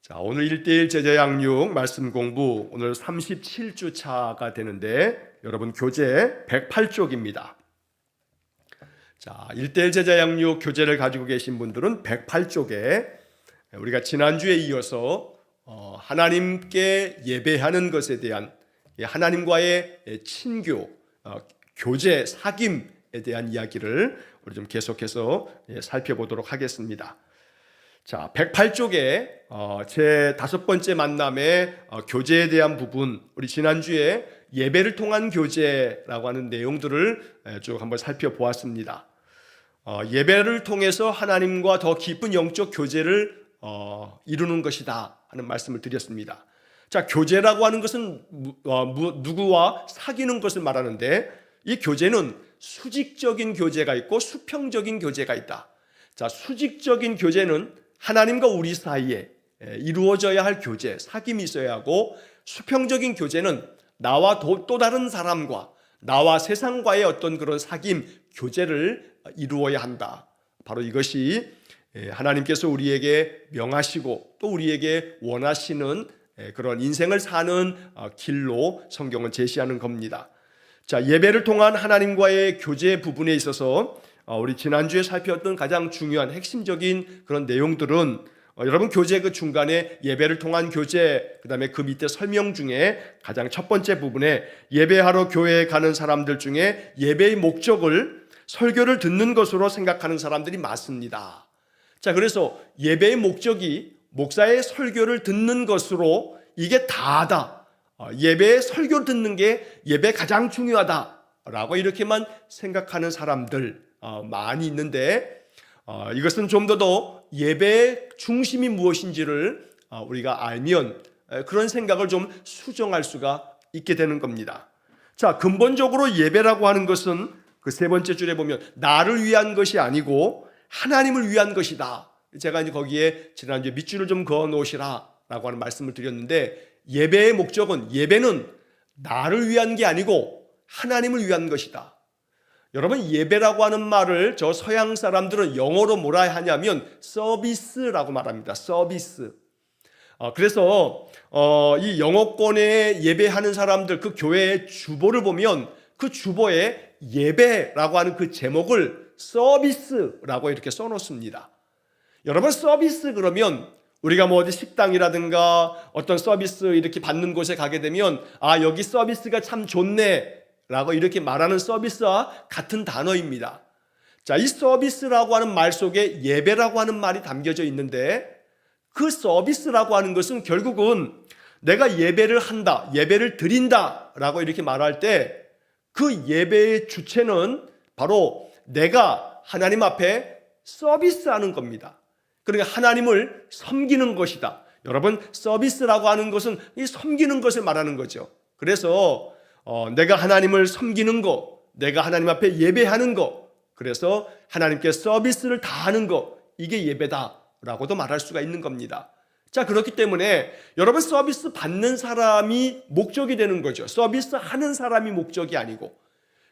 자, 오늘 1대1 제자 양육 말씀 공부 오늘 37주 차가 되는데 여러분 교재 108쪽입니다. 자, 1대1 제자 양육 교재를 가지고 계신 분들은 108쪽에 우리가 지난주에 이어서 하나님께 예배하는 것에 대한 하나님과의 친교, 교제, 사귐에 대한 이야기를 우리 좀 계속해서 살펴보도록 하겠습니다. 자, 108쪽에 제 5번째 만남의 교제에 대한 부분, 우리 지난주에 예배를 통한 교제라고 하는 내용들을 쭉 한번 살펴보았습니다. 예배를 통해서 하나님과 더 깊은 영적 교제를 이루는 것이다 하는 말씀을 드렸습니다. 자, 교제라고 하는 것은 누구와 사귀는 것을 말하는데, 이 교제는 수직적인 교제가 있고 수평적인 교제가 있다. 자, 수직적인 교제는 하나님과 우리 사이에 이루어져야 할 교제, 사귐이 있어야 하고, 수평적인 교제는 나와 또 다른 사람과 나와 세상과의 어떤 그런 사귐, 교제를 이루어야 한다. 바로 이것이 하나님께서 우리에게 명하시고 또 우리에게 원하시는 그런 인생을 사는 길로 성경은 제시하는 겁니다. 자, 예배를 통한 하나님과의 교제 부분에 있어서 우리 지난주에 살펴봤던 가장 중요한 핵심적인 그런 내용들은 여러분 교재 그 중간에 예배를 통한 교제, 그 다음에 그 밑에 설명 중에 가장 첫 번째 부분에 예배하러 교회에 가는 사람들 중에 예배의 목적을 설교를 듣는 것으로 생각하는 사람들이 많습니다. 자, 그래서 예배의 목적이 목사의 설교를 듣는 것으로 이게 다다. 예배의 설교 듣는 게 예배 가장 중요하다라고 이렇게만 생각하는 사람들 많이 있는데, 이것은 좀 더 예배의 중심이 무엇인지를 우리가 알면 그런 생각을 좀 수정할 수가 있게 되는 겁니다. 자, 근본적으로 예배라고 하는 것은 그 세 번째 줄에 보면 나를 위한 것이 아니고 하나님을 위한 것이다. 제가 이제 거기에 지난주에 밑줄을 좀 그어 놓으시라 라고 하는 말씀을 드렸는데, 예배의 목적은, 예배는 나를 위한 게 아니고 하나님을 위한 것이다. 여러분, 예배라고 하는 말을 저 서양 사람들은 영어로 뭐라 하냐면 서비스라고 말합니다. 서비스. 그래서 이 영어권에 예배하는 사람들, 그 교회의 주보를 보면 그 주보에 예배라고 하는 그 제목을 서비스라고 이렇게 써놓습니다. 여러분, 서비스 그러면 우리가 뭐 어디 식당이라든가 어떤 서비스 이렇게 받는 곳에 가게 되면 여기 서비스가 참 좋네 라고 이렇게 말하는 서비스와 같은 단어입니다. 자, 이 서비스라고 하는 말 속에 예배라고 하는 말이 담겨져 있는데, 그 서비스라고 하는 것은 결국은 내가 예배를 한다, 예배를 드린다 라고 이렇게 말할 때 그 예배의 주체는 바로 내가 하나님 앞에 서비스하는 겁니다. 그러니까 하나님을 섬기는 것이다. 여러분, 서비스라고 하는 것은 이 섬기는 것을 말하는 거죠. 그래서 내가 하나님을 섬기는 거, 내가 하나님 앞에 예배하는 거, 그래서 하나님께 서비스를 다하는 거, 이게 예배다라고도 말할 수가 있는 겁니다. 자, 그렇기 때문에 여러분, 서비스 받는 사람이 목적이 되는 거죠. 서비스 하는 사람이 목적이 아니고.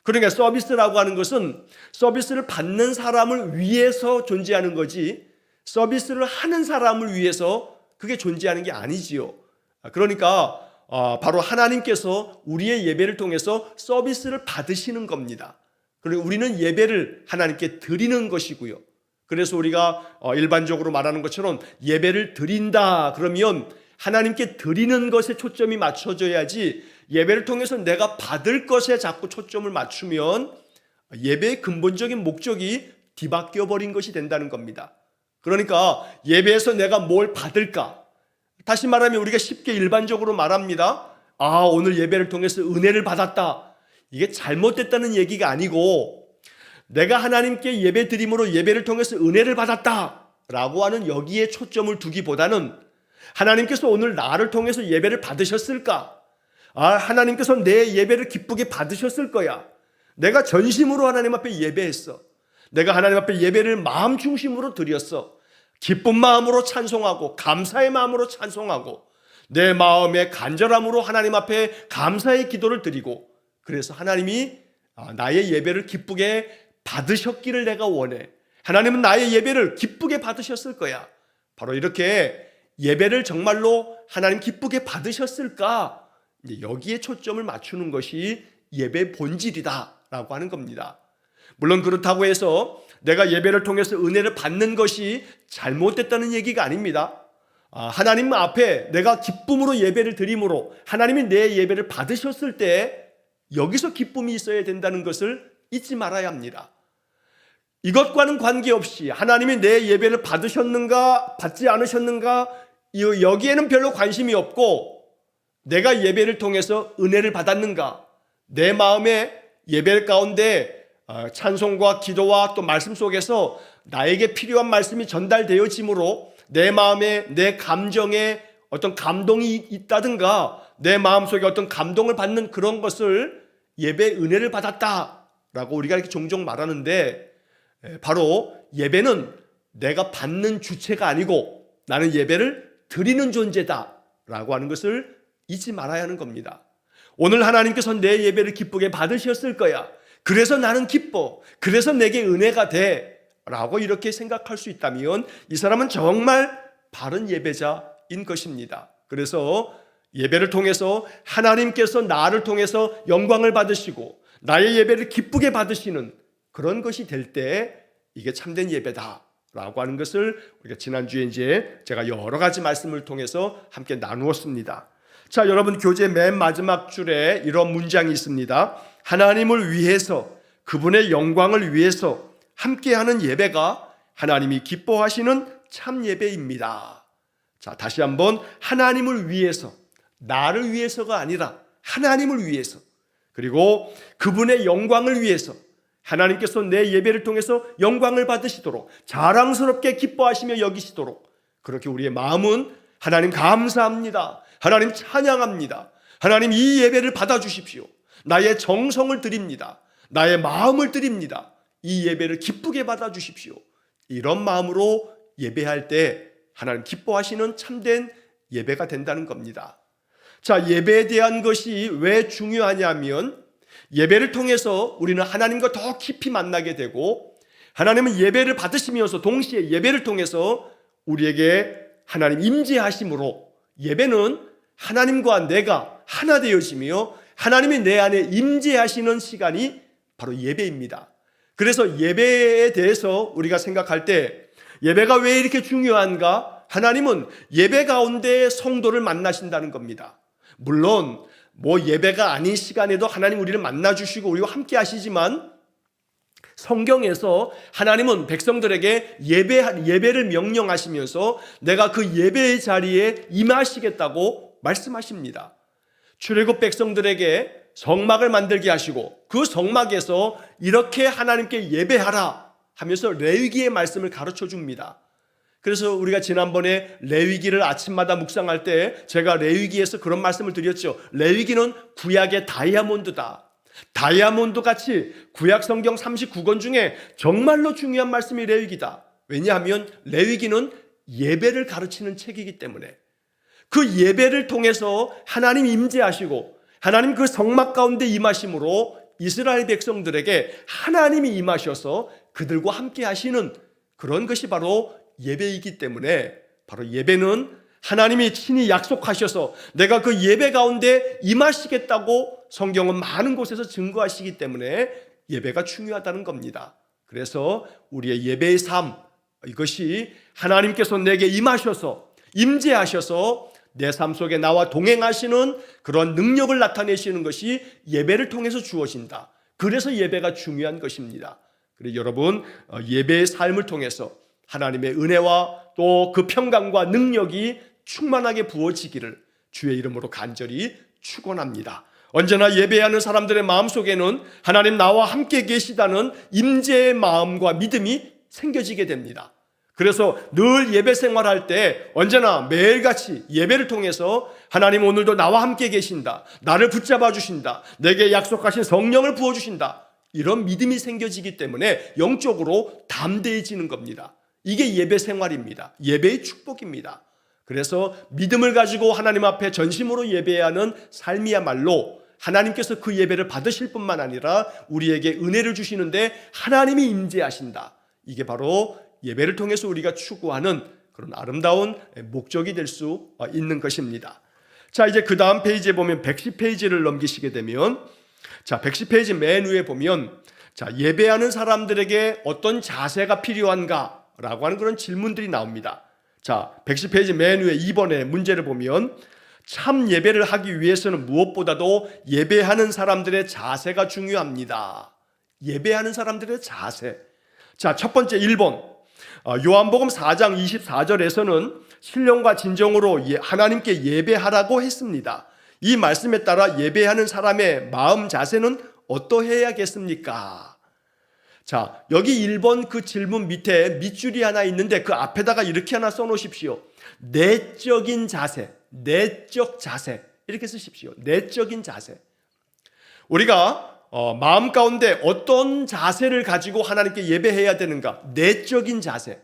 그러니까 서비스라고 하는 것은 서비스를 받는 사람을 위해서 존재하는 거지, 서비스를 하는 사람을 위해서 그게 존재하는 게 아니지요. 그러니까 바로 하나님께서 우리의 예배를 통해서 서비스를 받으시는 겁니다. 그리고 우리는 예배를 하나님께 드리는 것이고요. 그래서 우리가 일반적으로 말하는 것처럼 예배를 드린다 그러면 하나님께 드리는 것에 초점이 맞춰져야지, 예배를 통해서 내가 받을 것에 자꾸 초점을 맞추면 예배의 근본적인 목적이 뒤바뀌어 버린 것이 된다는 겁니다. 그러니까 예배에서 내가 뭘 받을까? 다시 말하면 우리가 쉽게 일반적으로 말합니다. 오늘 예배를 통해서 은혜를 받았다. 이게 잘못됐다는 얘기가 아니고, 내가 하나님께 예배 드림으로 예배를 통해서 은혜를 받았다 라고 하는 여기에 초점을 두기보다는, 하나님께서 오늘 나를 통해서 예배를 받으셨을까? 하나님께서 내 예배를 기쁘게 받으셨을 거야. 내가 전심으로 하나님 앞에 예배했어. 내가 하나님 앞에 예배를 마음 중심으로 드렸어. 기쁜 마음으로 찬송하고 감사의 마음으로 찬송하고 내 마음의 간절함으로 하나님 앞에 감사의 기도를 드리고, 그래서 하나님이 나의 예배를 기쁘게 받으셨기를 내가 원해. 하나님은 나의 예배를 기쁘게 받으셨을 거야. 바로 이렇게 예배를 정말로 하나님 기쁘게 받으셨을까? 이제 여기에 초점을 맞추는 것이 예배 본질이다라고 하는 겁니다. 물론 그렇다고 해서 내가 예배를 통해서 은혜를 받는 것이 잘못됐다는 얘기가 아닙니다. 하나님 앞에 내가 기쁨으로 예배를 드림으로 하나님이 내 예배를 받으셨을 때 여기서 기쁨이 있어야 된다는 것을 잊지 말아야 합니다. 이것과는 관계없이 하나님이 내 예배를 받으셨는가 받지 않으셨는가 여기에는 별로 관심이 없고 내가 예배를 통해서 은혜를 받았는가, 내 마음에 예배 가운데 찬송과 기도와 또 말씀 속에서 나에게 필요한 말씀이 전달되어지므로 내 마음에 내 감정에 어떤 감동이 있다든가 내 마음속에 어떤 감동을 받는 그런 것을 예배 은혜를 받았다라고 우리가 이렇게 종종 말하는데, 바로 예배는 내가 받는 주체가 아니고 나는 예배를 드리는 존재다라고 하는 것을 잊지 말아야 하는 겁니다. 오늘 하나님께서 내 예배를 기쁘게 받으셨을 거야. 그래서 나는 기뻐. 그래서 내게 은혜가 돼. 라고 이렇게 생각할 수 있다면 이 사람은 정말 바른 예배자인 것입니다. 그래서 예배를 통해서 하나님께서 나를 통해서 영광을 받으시고 나의 예배를 기쁘게 받으시는 그런 것이 될 때 이게 참된 예배다라고 하는 것을 우리가 지난주에 이제 제가 여러 가지 말씀을 통해서 함께 나누었습니다. 자, 여러분 교재 맨 마지막 줄에 이런 문장이 있습니다. 하나님을 위해서, 그분의 영광을 위해서 함께하는 예배가 하나님이 기뻐하시는 참 예배입니다. 자, 다시 한번 하나님을 위해서, 나를 위해서가 아니라 하나님을 위해서, 그리고 그분의 영광을 위해서 하나님께서 내 예배를 통해서 영광을 받으시도록 자랑스럽게 기뻐하시며 여기시도록 그렇게 우리의 마음은 하나님 감사합니다. 하나님 찬양합니다. 하나님 이 예배를 받아주십시오. 나의 정성을 드립니다. 나의 마음을 드립니다. 이 예배를 기쁘게 받아주십시오. 이런 마음으로 예배할 때 하나님 기뻐하시는 참된 예배가 된다는 겁니다. 자, 예배에 대한 것이 왜 중요하냐면 예배를 통해서 우리는 하나님과 더 깊이 만나게 되고 하나님은 예배를 받으시면서 동시에 예배를 통해서 우리에게 하나님 임재하심으로 예배는 하나님과 내가 하나 되어지며 하나님이 내 안에 임재하시는 시간이 바로 예배입니다. 그래서 예배에 대해서 우리가 생각할 때 예배가 왜 이렇게 중요한가? 하나님은 예배 가운데 성도를 만나신다는 겁니다. 물론 예배가 아닌 시간에도 하나님 우리를 만나주시고 우리와 함께 하시지만 성경에서 하나님은 백성들에게 예배를 명령하시면서 내가 그 예배의 자리에 임하시겠다고 말씀하십니다. 출애굽 백성들에게 성막을 만들게 하시고 그 성막에서 이렇게 하나님께 예배하라 하면서 레위기의 말씀을 가르쳐 줍니다. 그래서 우리가 지난번에 레위기를 아침마다 묵상할 때 제가 레위기에서 그런 말씀을 드렸죠. 레위기는 구약의 다이아몬드다. 다이아몬드 같이 구약 성경 39권 중에 정말로 중요한 말씀이 레위기다. 왜냐하면 레위기는 예배를 가르치는 책이기 때문에 그 예배를 통해서 하나님 임재하시고 하나님 그 성막 가운데 임하심으로 이스라엘 백성들에게 하나님이 임하셔서 그들과 함께 하시는 그런 것이 바로 예배이기 때문에 바로 예배는 하나님이 친히 약속하셔서 내가 그 예배 가운데 임하시겠다고 성경은 많은 곳에서 증거하시기 때문에 예배가 중요하다는 겁니다. 그래서 우리의 예배의 삶, 이것이 하나님께서 내게 임하셔서 임재하셔서 내 삶 속에 나와 동행하시는 그런 능력을 나타내시는 것이 예배를 통해서 주어진다. 그래서 예배가 중요한 것입니다. 그래서 여러분 예배의 삶을 통해서 하나님의 은혜와 또 그 평강과 능력이 충만하게 부어지기를 주의 이름으로 간절히 축원합니다. 언제나 예배하는 사람들의 마음속에는 하나님 나와 함께 계시다는 임재의 마음과 믿음이 생겨지게 됩니다. 그래서 늘 예배 생활할 때 언제나 매일같이 예배를 통해서 하나님 오늘도 나와 함께 계신다. 나를 붙잡아 주신다. 내게 약속하신 성령을 부어주신다. 이런 믿음이 생겨지기 때문에 영적으로 담대해지는 겁니다. 이게 예배 생활입니다. 예배의 축복입니다. 그래서 믿음을 가지고 하나님 앞에 전심으로 예배하는 삶이야말로 하나님께서 그 예배를 받으실 뿐만 아니라 우리에게 은혜를 주시는데 하나님이 임재하신다. 이게 바로 예배를 통해서 우리가 추구하는 그런 아름다운 목적이 될 수 있는 것입니다. 자, 이제 그 다음 페이지에 보면 110페이지를 넘기시게 되면, 자, 110페이지 맨 위에 보면, 자, 예배하는 사람들에게 어떤 자세가 필요한가? 라고 하는 그런 질문들이 나옵니다. 자, 110페이지 맨 위에 2번의 문제를 보면, 참 예배를 하기 위해서는 무엇보다도 예배하는 사람들의 자세가 중요합니다. 예배하는 사람들의 자세. 자, 첫 번째 1번. 요한복음 4장 24절에서는 신령과 진정으로 하나님께 예배하라고 했습니다. 이 말씀에 따라 예배하는 사람의 마음 자세는 어떠해야겠습니까? 자, 여기 1번 그 질문 밑에 밑줄이 하나 있는데 그 앞에다가 이렇게 하나 써놓으십시오. 내적인 자세, 내적 자세, 이렇게 쓰십시오. 내적인 자세. 우리가 마음 가운데 어떤 자세를 가지고 하나님께 예배해야 되는가? 내적인 자세.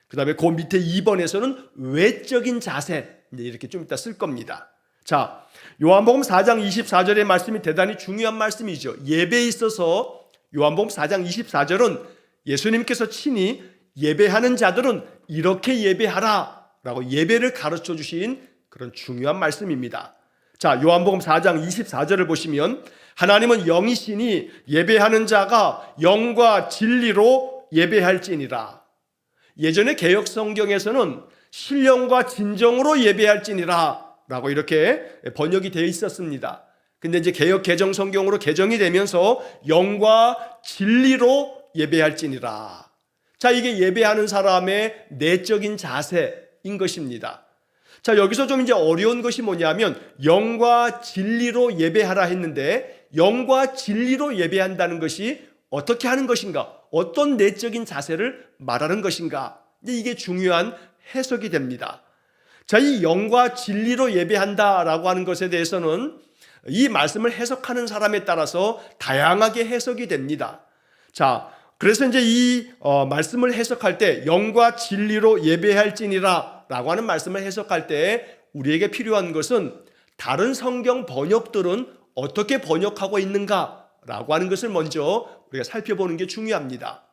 그 다음에 그 밑에 2번에서는 외적인 자세, 이렇게 좀 이따 쓸 겁니다. 자, 요한복음 4장 24절의 말씀이 대단히 중요한 말씀이죠. 예배에 있어서 요한복음 4장 24절은 예수님께서 친히 예배하는 자들은 이렇게 예배하라 라고 예배를 가르쳐 주신 그런 중요한 말씀입니다. 자, 요한복음 4장 24절을 보시면 하나님은 영이시니 예배하는 자가 영과 진리로 예배할지니라. 예전에 개역 성경에서는 신령과 진정으로 예배할지니라 라고 이렇게 번역이 되어 있었습니다. 근데 이제 개역 개정 성경으로 개정이 되면서 영과 진리로 예배할지니라. 자, 이게 예배하는 사람의 내적인 자세인 것입니다. 자, 여기서 좀 이제 어려운 것이 뭐냐면 영과 진리로 예배하라 했는데 영과 진리로 예배한다는 것이 어떻게 하는 것인가? 어떤 내적인 자세를 말하는 것인가? 이게 중요한 해석이 됩니다. 자, 이 영과 진리로 예배한다라고 하는 것에 대해서는 이 말씀을 해석하는 사람에 따라서 다양하게 해석이 됩니다. 자, 그래서 이제 이 말씀을 해석할 때 영과 진리로 예배할지니라 라고 하는 말씀을 해석할 때 우리에게 필요한 것은 다른 성경 번역들은 어떻게 번역하고 있는가 라고 하는 것을 먼저 우리가 살펴보는 게 중요합니다.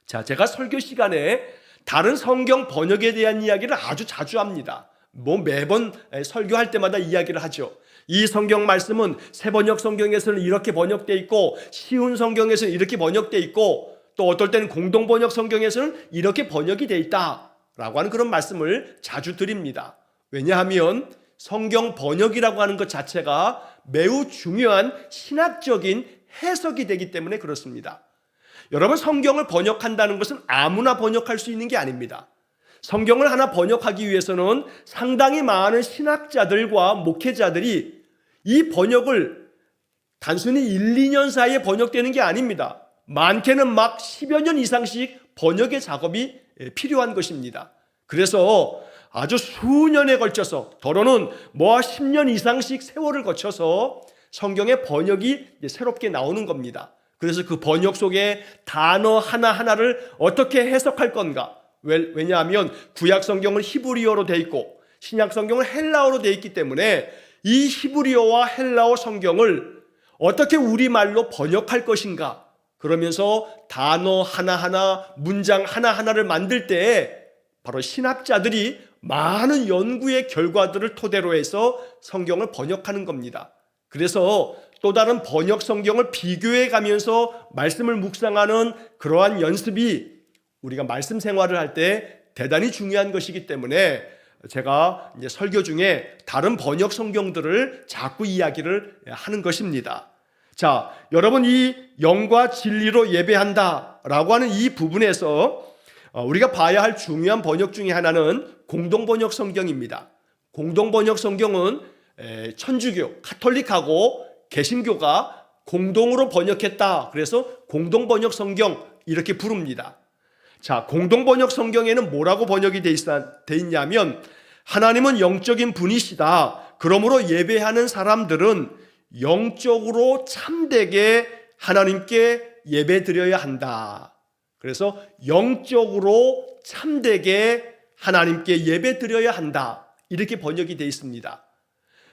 자, 제가 설교 시간에 다른 성경 번역에 대한 이야기를 아주 자주 합니다. 매번 설교할 때마다 이야기를 하죠. 이 성경 말씀은 새번역 성경에서는 이렇게 번역되어 있고 쉬운 성경에서는 이렇게 번역되어 있고 또 어떨 때는 공동번역 성경에서는 이렇게 번역이 되어 있다라고 하는 그런 말씀을 자주 드립니다. 왜냐하면 성경 번역이라고 하는 것 자체가 매우 중요한 신학적인 해석이 되기 때문에 그렇습니다. 여러분, 성경을 번역한다는 것은 아무나 번역할 수 있는 게 아닙니다. 성경을 하나 번역하기 위해서는 상당히 많은 신학자들과 목회자들이 이 번역을 단순히 1, 2년 사이에 번역되는 게 아닙니다. 많게는 막 10여 년 이상씩 번역의 작업이 필요한 것입니다. 그래서 아주 수년에 걸쳐서 더러는 10년 이상씩 세월을 거쳐서 성경의 번역이 새롭게 나오는 겁니다. 그래서 그 번역 속에 단어 하나하나를 어떻게 해석할 건가? 왜냐하면 구약 성경은 히브리어로 되어 있고 신약 성경은 헬라어로 되어 있기 때문에 이 히브리어와 헬라어 성경을 어떻게 우리말로 번역할 것인가? 그러면서 단어 하나하나, 문장 하나하나를 만들 때 바로 신학자들이 많은 연구의 결과들을 토대로 해서 성경을 번역하는 겁니다. 그래서 또 다른 번역 성경을 비교해 가면서 말씀을 묵상하는 그러한 연습이 우리가 말씀 생활을 할 때 대단히 중요한 것이기 때문에 제가 이제 설교 중에 다른 번역 성경들을 자꾸 이야기를 하는 것입니다. 자, 여러분, 이 영과 진리로 예배한다라고 하는 이 부분에서 우리가 봐야 할 중요한 번역 중에 하나는 공동번역 성경입니다. 공동번역 성경은 천주교, 카톨릭하고 개신교가 공동으로 번역했다. 그래서 공동번역 성경 이렇게 부릅니다. 자, 공동번역 성경에는 뭐라고 번역이 돼 있냐면 하나님은 영적인 분이시다. 그러므로 예배하는 사람들은 영적으로 참되게 하나님께 예배드려야 한다. 그래서 영적으로 참되게 하나님께 예배드려야 한다. 이렇게 번역이 되어 있습니다.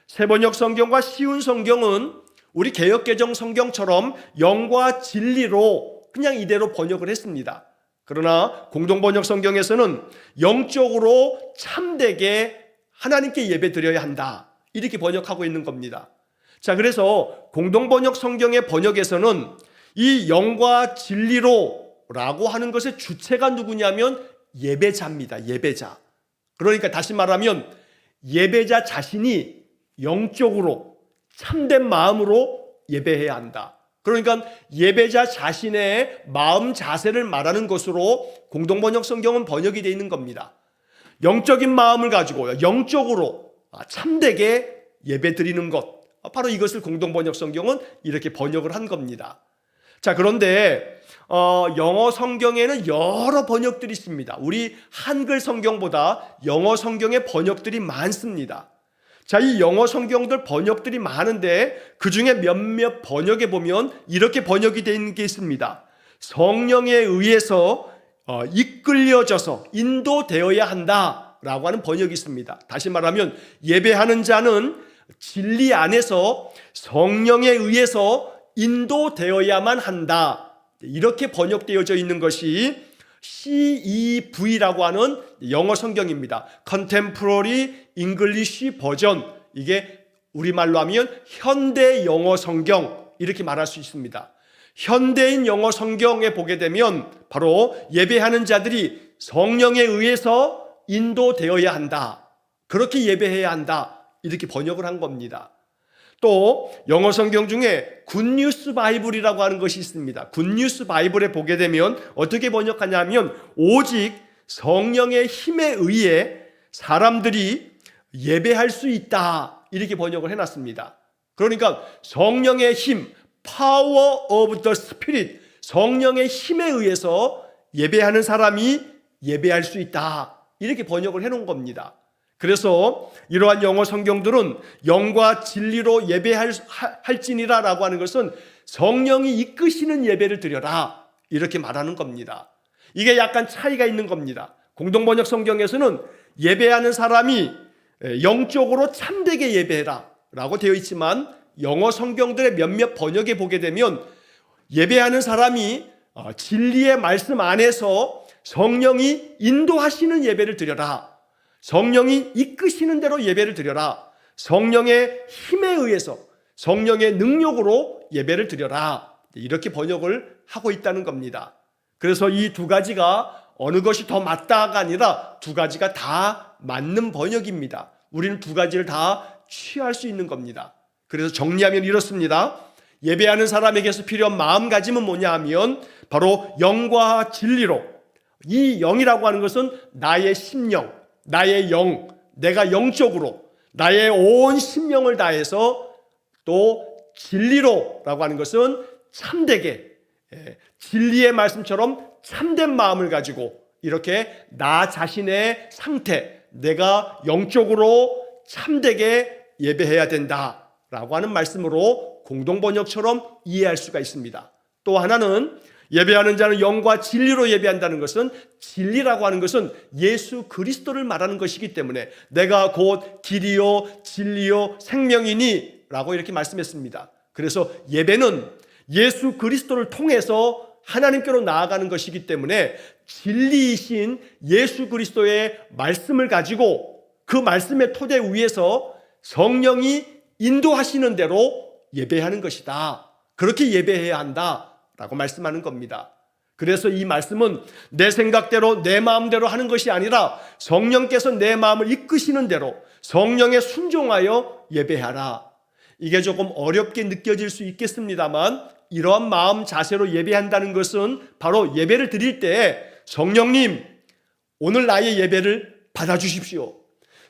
새번역 성경과 쉬운 성경은 우리 개역개정 성경처럼 영과 진리로 그냥 이대로 번역을 했습니다. 그러나 공동번역 성경에서는 영적으로 참되게 하나님께 예배 드려야 한다, 이렇게 번역하고 있는 겁니다. 자, 그래서 공동번역 성경의 번역에서는 이 영과 진리로 라고 하는 것의 주체가 누구냐면 예배자입니다. 예배자. 그러니까 다시 말하면 예배자 자신이 영적으로 참된 마음으로 예배해야 한다. 그러니까 예배자 자신의 마음 자세를 말하는 것으로 공동번역 성경은 번역이 되어 있는 겁니다. 영적인 마음을 가지고 영적으로 참되게 예배 드리는 것, 바로 이것을 공동번역 성경은 이렇게 번역을 한 겁니다. 자, 그런데 영어 성경에는 여러 번역들이 있습니다. 우리 한글 성경보다 영어 성경의 번역들이 많습니다. 자, 이 영어 성경들 번역들이 많은데 그 중에 몇몇 번역에 보면 이렇게 번역이 되어 있는 게 있습니다. 성령에 의해서 이끌려져서 인도되어야 한다라고 하는 번역이 있습니다. 다시 말하면 예배하는 자는 진리 안에서 성령에 의해서 인도되어야만 한다, 이렇게 번역되어져 있는 것이 CEV라고 하는 영어 성경입니다. Contemporary English Version, 이게 우리말로 하면 현대 영어 성경, 이렇게 말할 수 있습니다. 현대인 영어 성경에 보게 되면 바로 예배하는 자들이 성령에 의해서 인도되어야 한다, 그렇게 예배해야 한다, 이렇게 번역을 한 겁니다. 또 영어 성경 중에 굿뉴스 바이블이라고 하는 것이 있습니다. 굿뉴스 바이블에 보게 되면 어떻게 번역하냐면 오직 성령의 힘에 의해 사람들이 예배할 수 있다, 이렇게 번역을 해놨습니다. 그러니까 성령의 힘, Power of the Spirit, 성령의 힘에 의해서 예배하는 사람이 예배할 수 있다, 이렇게 번역을 해놓은 겁니다. 그래서 이러한 영어 성경들은 영과 진리로 예배할지니라 라고 하는 것은 성령이 이끄시는 예배를 드려라, 이렇게 말하는 겁니다. 이게 약간 차이가 있는 겁니다. 공동번역 성경에서는 예배하는 사람이 영적으로 참되게 예배해라 라고 되어 있지만 영어 성경들의 몇몇 번역에 보게 되면 예배하는 사람이 진리의 말씀 안에서 성령이 인도하시는 예배를 드려라, 성령이 이끄시는 대로 예배를 드려라, 성령의 힘에 의해서 성령의 능력으로 예배를 드려라, 이렇게 번역을 하고 있다는 겁니다. 그래서 이 두 가지가 어느 것이 더 맞다가 아니라 두 가지가 다 맞는 번역입니다. 우리는 두 가지를 다 취할 수 있는 겁니다. 그래서 정리하면 이렇습니다. 예배하는 사람에게서 필요한 마음가짐은 뭐냐 하면 바로 영과 진리로, 이 영이라고 하는 것은 나의 심령, 나의 영, 내가 영적으로 나의 온 심령을 다해서, 또 진리로 라고 하는 것은 참되게, 진리의 말씀처럼 참된 마음을 가지고 이렇게 나 자신의 상태, 내가 영적으로 참되게 예배해야 된다라고 하는 말씀으로 공동번역처럼 이해할 수가 있습니다. 또 하나는 예배하는 자는 영과 진리로 예배한다는 것은, 진리라고 하는 것은 예수 그리스도를 말하는 것이기 때문에 내가 곧 길이요 진리요 생명이니 라고 이렇게 말씀했습니다. 그래서 예배는 예수 그리스도를 통해서 하나님께로 나아가는 것이기 때문에 진리이신 예수 그리스도의 말씀을 가지고 그 말씀의 토대 위에서 성령이 인도하시는 대로 예배하는 것이다, 그렇게 예배해야 한다 라고 말씀하는 겁니다. 그래서 이 말씀은 내 생각대로 내 마음대로 하는 것이 아니라 성령께서 내 마음을 이끄시는 대로 성령에 순종하여 예배하라. 이게 조금 어렵게 느껴질 수 있겠습니다만 이러한 마음 자세로 예배한다는 것은 바로 예배를 드릴 때 성령님, 오늘 나의 예배를 받아주십시오.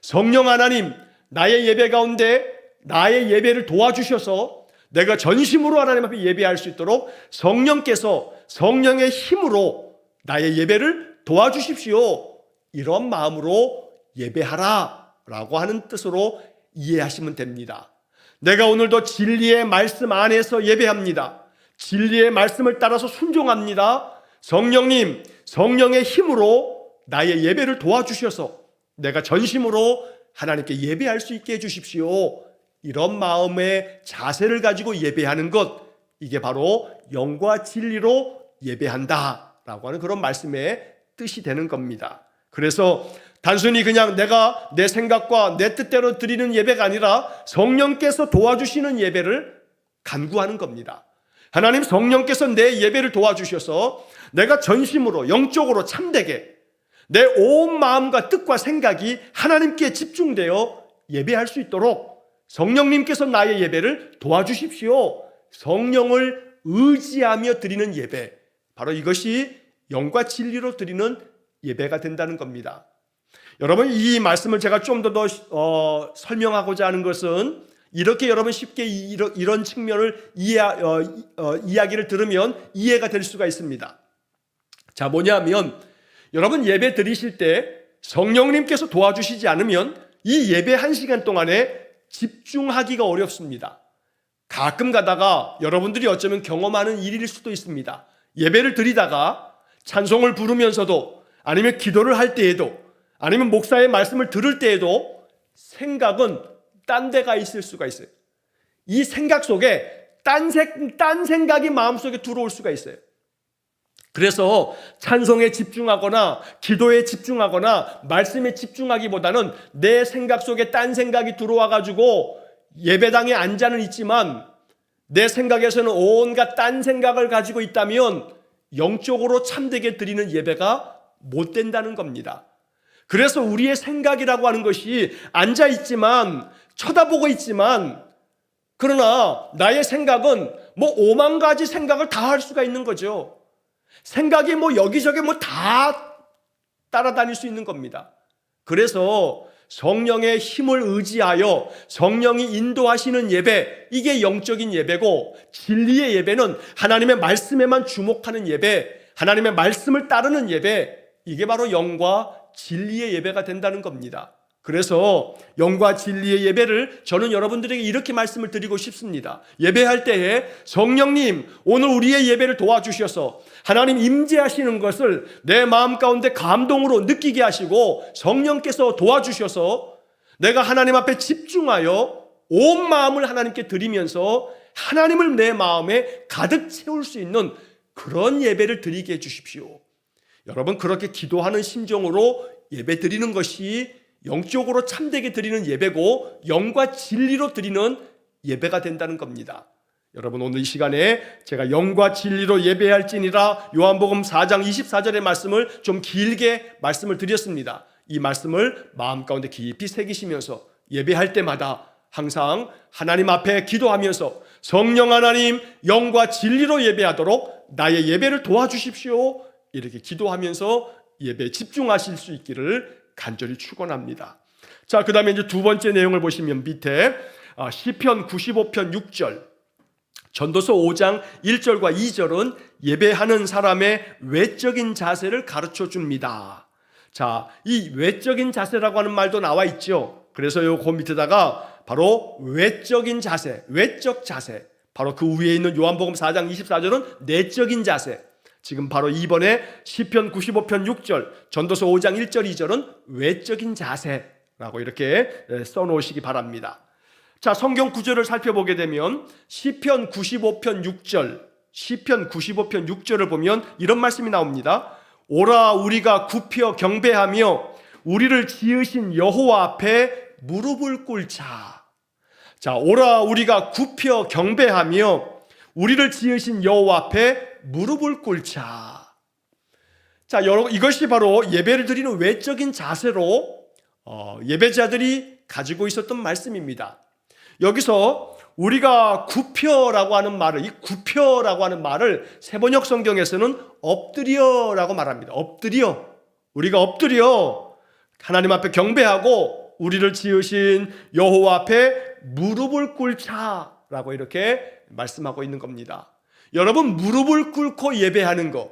성령 하나님, 나의 예배 가운데 나의 예배를 도와주셔서 내가 전심으로 하나님 앞에 예배할 수 있도록 성령께서 성령의 힘으로 나의 예배를 도와주십시오. 이런 마음으로 예배하라 라고 하는 뜻으로 이해하시면 됩니다. 내가 오늘도 진리의 말씀 안에서 예배합니다. 진리의 말씀을 따라서 순종합니다. 성령님, 성령의 힘으로 나의 예배를 도와주셔서 내가 전심으로 하나님께 예배할 수 있게 해주십시오. 이런 마음의 자세를 가지고 예배하는 것, 이게 바로 영과 진리로 예배한다 라고 하는 그런 말씀의 뜻이 되는 겁니다. 그래서 단순히 그냥 내가 내 생각과 내 뜻대로 드리는 예배가 아니라 성령께서 도와주시는 예배를 간구하는 겁니다. 하나님, 성령께서 내 예배를 도와주셔서 내가 전심으로 영적으로 참되게 내 온 마음과 뜻과 생각이 하나님께 집중되어 예배할 수 있도록 성령님께서 나의 예배를 도와주십시오. 성령을 의지하며 드리는 예배, 바로 이것이 영과 진리로 드리는 예배가 된다는 겁니다. 여러분, 이 말씀을 제가 좀 더 설명하고자 하는 것은 이렇게 여러분 쉽게 이런 측면을 이야기를 들으면 이해가 될 수가 있습니다. 자, 뭐냐면 여러분, 예배 드리실 때 성령님께서 도와주시지 않으면 이 예배 1시간 동안에 집중하기가 어렵습니다. 가끔 가다가 여러분들이 어쩌면 경험하는 일일 수도 있습니다. 예배를 드리다가 찬송을 부르면서도, 아니면 기도를 할 때에도, 아니면 목사의 말씀을 들을 때에도 생각은 딴 데가 있을 수가 있어요. 이 생각 속에 딴 생각이 마음속에 들어올 수가 있어요. 그래서 찬송에 집중하거나 기도에 집중하거나 말씀에 집중하기보다는 내 생각 속에 딴 생각이 들어와 가지고 예배당에 앉아는 있지만 내 생각에서는 온갖 딴 생각을 가지고 있다면 영적으로 참되게 드리는 예배가 못 된다는 겁니다. 그래서 우리의 생각이라고 하는 것이 앉아 있지만, 쳐다보고 있지만, 그러나 나의 생각은 뭐 5만 가지 생각을 다 할 수가 있는 거죠. 생각이 뭐 여기저기 뭐 다 따라다닐 수 있는 겁니다. 그래서 성령의 힘을 의지하여 성령이 인도하시는 예배, 이게 영적인 예배고, 진리의 예배는 하나님의 말씀에만 주목하는 예배, 하나님의 말씀을 따르는 예배, 이게 바로 영과 진리의 예배가 된다는 겁니다. 그래서 영과 진리의 예배를 저는 여러분들에게 이렇게 말씀을 드리고 싶습니다. 예배할 때에 성령님, 오늘 우리의 예배를 도와주셔서 하나님 임재하시는 것을 내 마음 가운데 감동으로 느끼게 하시고, 성령께서 도와주셔서 내가 하나님 앞에 집중하여 온 마음을 하나님께 드리면서 하나님을 내 마음에 가득 채울 수 있는 그런 예배를 드리게 해주십시오. 여러분, 그렇게 기도하는 심정으로 예배 드리는 것이 영적으로 참되게 드리는 예배고, 영과 진리로 드리는 예배가 된다는 겁니다. 여러분, 오늘 이 시간에 제가 영과 진리로 예배할지니라 요한복음 4장 24절의 말씀을 좀 길게 말씀을 드렸습니다. 이 말씀을 마음 가운데 깊이 새기시면서 예배할 때마다 항상 하나님 앞에 기도하면서 성령 하나님, 영과 진리로 예배하도록 나의 예배를 도와주십시오, 이렇게 기도하면서 예배에 집중하실 수 있기를 간절히 축원합니다. 자, 그 다음에 이제 두 번째 내용을 보시면 밑에 시편 95편 6절, 전도서 5장 1절과 2절은 예배하는 사람의 외적인 자세를 가르쳐 줍니다. 자, 이 외적인 자세라고 하는 말도 나와 있죠. 그래서 그 밑에다가 바로 외적인 자세, 외적 자세, 바로 그 위에 있는 요한복음 4장 24절은 내적인 자세, 지금 바로 이번에 시편 95편 6절, 전도서 5장 1절 2절은 외적인 자세라고 이렇게 써놓으시기 바랍니다. 자, 성경 구절을 살펴보게 되면 시편 95편 6절, 시편 95편 6절을 보면 이런 말씀이 나옵니다. 오라 우리가 굽혀 경배하며 우리를 지으신 여호와 앞에 무릎을 꿇자. 자, 오라 우리가 굽혀 경배하며 우리를 지으신 여호와 앞에 무릎을 꿇자. 자, 여러분, 이것이 바로 예배를 드리는 외적인 자세로 예배자들이 가지고 있었던 말씀입니다. 여기서 우리가 굽혀라고 하는 말을, 이 굽혀라고 하는 말을 세번역 성경에서는 엎드려라고 말합니다. 엎드려, 우리가 엎드려 하나님 앞에 경배하고 우리를 지으신 여호와 앞에 무릎을 꿇자라고 이렇게 말씀하고 있는 겁니다. 여러분, 무릎을 꿇고 예배하는 거,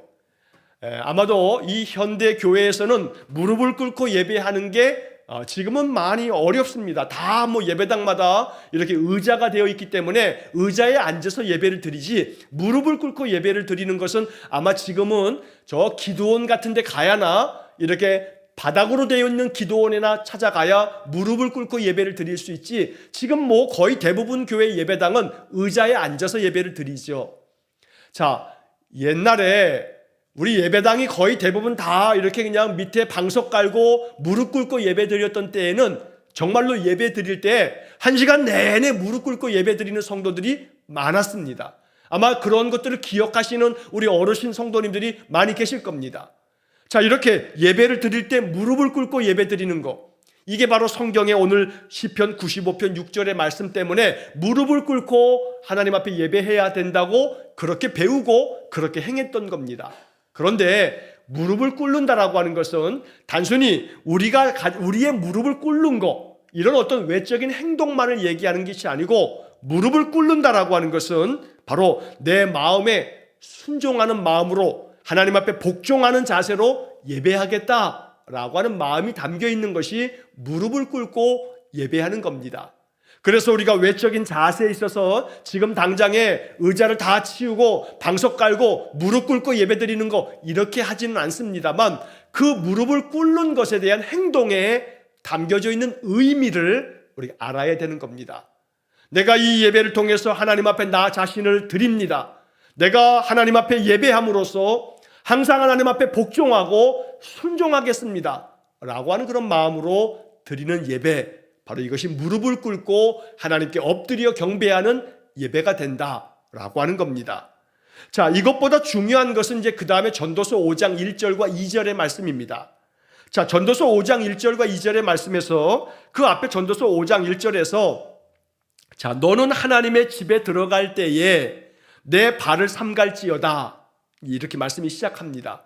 아마도 이 현대 교회에서는 무릎을 꿇고 예배하는 게 지금은 많이 어렵습니다. 다 뭐 예배당마다 이렇게 의자가 되어 있기 때문에 의자에 앉아서 예배를 드리지, 무릎을 꿇고 예배를 드리는 것은 아마 지금은 저 기도원 같은 데 가야나, 이렇게 바닥으로 되어 있는 기도원이나 찾아가야 무릎을 꿇고 예배를 드릴 수 있지, 지금 뭐 거의 대부분 교회 예배당은 의자에 앉아서 예배를 드리죠. 자, 옛날에 우리 예배당이 거의 대부분 다 이렇게 그냥 밑에 방석 깔고 무릎 꿇고 예배 드렸던 때에는 정말로 예배 드릴 때 1시간 내내 무릎 꿇고 예배 드리는 성도들이 많았습니다. 아마 그런 것들을 기억하시는 우리 어르신 성도님들이 많이 계실 겁니다. 자, 이렇게 예배를 드릴 때 무릎을 꿇고 예배 드리는 거, 이게 바로 성경의 오늘 시편 95편 6절의 말씀 때문에 무릎을 꿇고 하나님 앞에 예배해야 된다고 그렇게 배우고 그렇게 행했던 겁니다. 그런데 무릎을 꿇는다라고 하는 것은 단순히 우리의 무릎을 꿇는 거, 이런 어떤 외적인 행동만을 얘기하는 것이 아니고, 무릎을 꿇는다라고 하는 것은 바로 내 마음에 순종하는 마음으로 하나님 앞에 복종하는 자세로 예배하겠다라고 하는 마음이 담겨 있는 것이 무릎을 꿇고 예배하는 겁니다. 그래서 우리가 외적인 자세에 있어서 지금 당장에 의자를 다 치우고 방석 깔고 무릎 꿇고 예배드리는 거 이렇게 하지는 않습니다만, 그 무릎을 꿇는 것에 대한 행동에 담겨져 있는 의미를 우리가 알아야 되는 겁니다. 내가 이 예배를 통해서 하나님 앞에 나 자신을 드립니다. 내가 하나님 앞에 예배함으로써 항상 하나님 앞에 복종하고 순종하겠습니다 라고 하는 그런 마음으로 드리는 예배, 바로 이것이 무릎을 꿇고 하나님께 엎드려 경배하는 예배가 된다라고 하는 겁니다. 자, 이것보다 중요한 것은 이제 그 다음에 전도서 5장 1절과 2절의 말씀입니다. 자, 전도서 5장 1절과 2절의 말씀에서, 그 앞에 전도서 5장 1절에서 자, 너는 하나님의 집에 들어갈 때에 내 발을 삼갈지어다, 이렇게 말씀이 시작합니다.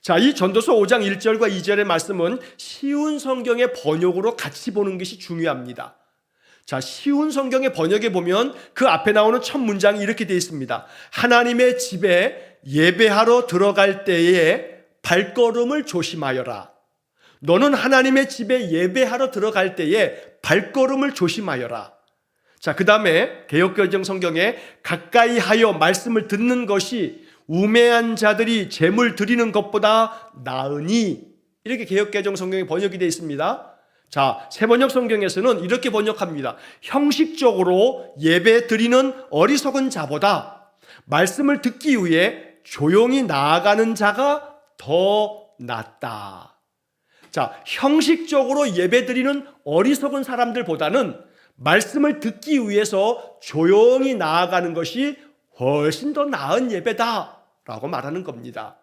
자, 이 전도서 5장 1절과 2절의 말씀은 쉬운 성경의 번역으로 같이 보는 것이 중요합니다. 자, 쉬운 성경의 번역에 보면 그 앞에 나오는 첫 문장이 이렇게 되어 있습니다. 하나님의 집에 예배하러 들어갈 때에 발걸음을 조심하여라. 너는 하나님의 집에 예배하러 들어갈 때에 발걸음을 조심하여라. 자, 그 다음에 개역개정 성경에 가까이 하여 말씀을 듣는 것이 우매한 자들이 제물 드리는 것보다 나으니, 이렇게 개역개정 성경에 번역이 되어 있습니다. 자, 새번역 성경에서는 이렇게 번역합니다. 형식적으로 예배 드리는 어리석은 자보다 말씀을 듣기 위해 조용히 나아가는 자가 더 낫다. 자, 형식적으로 예배 드리는 어리석은 사람들보다는 말씀을 듣기 위해서 조용히 나아가는 것이 훨씬 더 나은 예배다라고 말하는 겁니다.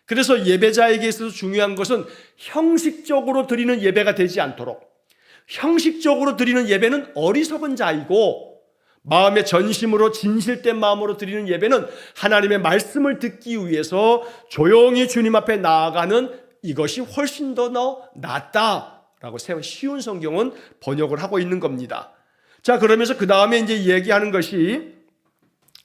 그래서 예배자에게 있어서 중요한 것은 형식적으로 드리는 예배가 되지 않도록, 형식적으로 드리는 예배는 어리석은 자이고, 마음의 전심으로 진실된 마음으로 드리는 예배는 하나님의 말씀을 듣기 위해서 조용히 주님 앞에 나아가는 이것이 훨씬 더 낫다라고 쉬운 성경은 번역을 하고 있는 겁니다. 자, 그러면서 그 다음에 이제 얘기하는 것이,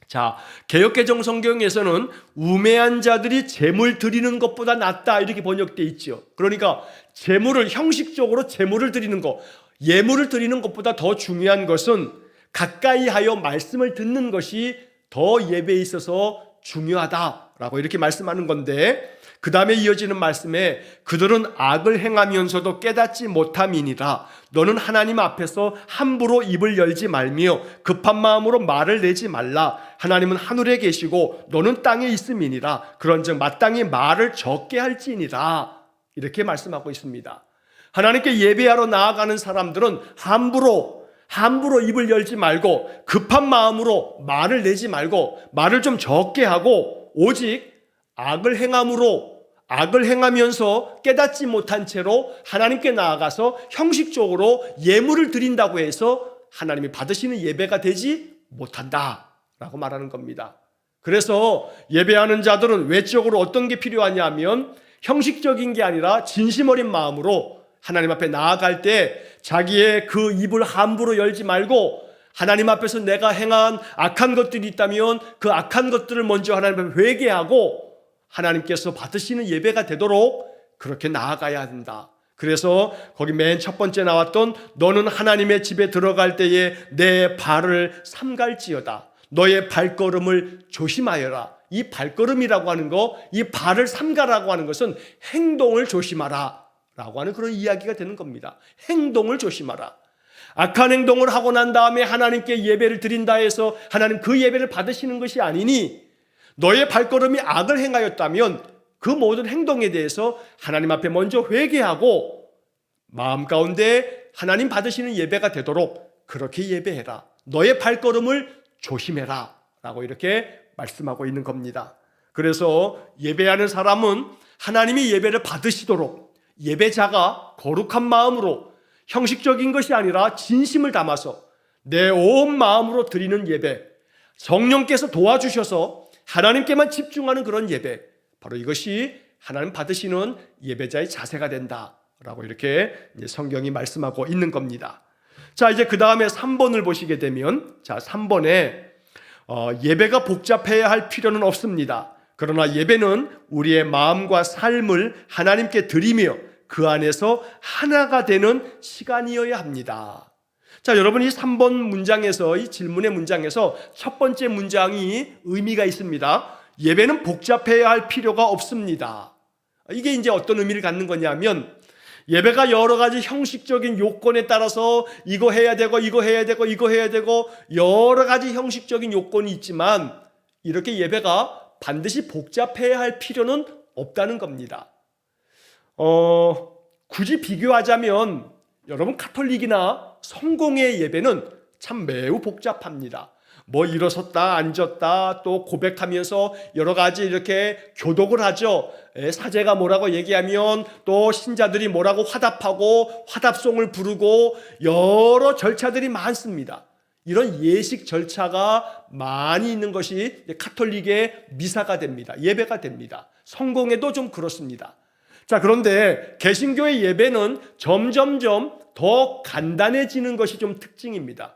자, 개역개정 성경에서는 우매한 자들이 제물 드리는 것보다 낫다, 이렇게 번역되어 있죠. 그러니까 제물을, 형식적으로 제물을 드리는 것, 예물을 드리는 것보다 더 중요한 것은 가까이 하여 말씀을 듣는 것이 더 예배에 있어서 중요하다라고 이렇게 말씀하는 건데, 그 다음에 이어지는 말씀에 그들은 악을 행하면서도 깨닫지 못함이니라. 너는 하나님 앞에서 함부로 입을 열지 말며 급한 마음으로 말을 내지 말라. 하나님은 하늘에 계시고 너는 땅에 있음이니라. 그런즉 마땅히 말을 적게 할지니라. 이렇게 말씀하고 있습니다. 하나님께 예배하러 나아가는 사람들은 함부로 입을 열지 말고 급한 마음으로 말을 내지 말고 말을 좀 적게 하고, 오직 악을 행하면서 깨닫지 못한 채로 하나님께 나아가서 형식적으로 예물을 드린다고 해서 하나님이 받으시는 예배가 되지 못한다라고 말하는 겁니다. 그래서 예배하는 자들은 외적으로 어떤 게 필요하냐면, 형식적인 게 아니라 진심 어린 마음으로 하나님 앞에 나아갈 때 자기의 그 입을 함부로 열지 말고, 하나님 앞에서 내가 행한 악한 것들이 있다면 그 악한 것들을 먼저 하나님 앞에 회개하고 하나님께서 받으시는 예배가 되도록 그렇게 나아가야 한다. 그래서 거기 맨 첫 번째 나왔던 너는 하나님의 집에 들어갈 때에 내 발을 삼갈지어다. 너의 발걸음을 조심하여라. 이 발걸음이라고 하는 거, 이 발을 삼가라고 하는 것은 행동을 조심하라 라고 하는 그런 이야기가 되는 겁니다. 행동을 조심하라. 악한 행동을 하고 난 다음에 하나님께 예배를 드린다 해서 하나님 그 예배를 받으시는 것이 아니니, 너의 발걸음이 악을 행하였다면 그 모든 행동에 대해서 하나님 앞에 먼저 회개하고 마음 가운데 하나님 받으시는 예배가 되도록 그렇게 예배해라. 너의 발걸음을 조심해라 라고 이렇게 말씀하고 있는 겁니다. 그래서 예배하는 사람은 하나님이 예배를 받으시도록 예배자가 거룩한 마음으로 형식적인 것이 아니라 진심을 담아서 내 온 마음으로 드리는 예배, 성령께서 도와주셔서 하나님께만 집중하는 그런 예배, 바로 이것이 하나님 받으시는 예배자의 자세가 된다라고 이렇게 성경이 말씀하고 있는 겁니다. 자, 이제 그 다음에 3번을 보시게 되면, 자, 3번에 예배가 복잡해야 할 필요는 없습니다. 그러나 예배는 우리의 마음과 삶을 하나님께 드리며 그 안에서 하나가 되는 시간이어야 합니다. 자, 여러분, 이 3번 문장에서, 이 질문의 문장에서 첫 번째 문장이 의미가 있습니다. 예배는 복잡해야 할 필요가 없습니다. 이게 이제 어떤 의미를 갖는 거냐면, 예배가 여러 가지 형식적인 요건에 따라서 이거 해야 되고 이거 해야 되고 이거 해야 되고 여러 가지 형식적인 요건이 있지만 이렇게 예배가 반드시 복잡해야 할 필요는 없다는 겁니다. 굳이 비교하자면 여러분, 카톨릭이나 성공의 예배는 참 매우 복잡합니다. 뭐 일어섰다 앉았다 또 고백하면서 여러 가지 이렇게 교독을 하죠. 사제가 뭐라고 얘기하면 또 신자들이 뭐라고 화답하고 화답송을 부르고 여러 절차들이 많습니다. 이런 예식 절차가 많이 있는 것이 카톨릭의 미사가 됩니다. 예배가 됩니다. 성공에도 좀 그렇습니다. 자, 그런데 개신교의 예배는 점점점 더 간단해지는 것이 좀 특징입니다.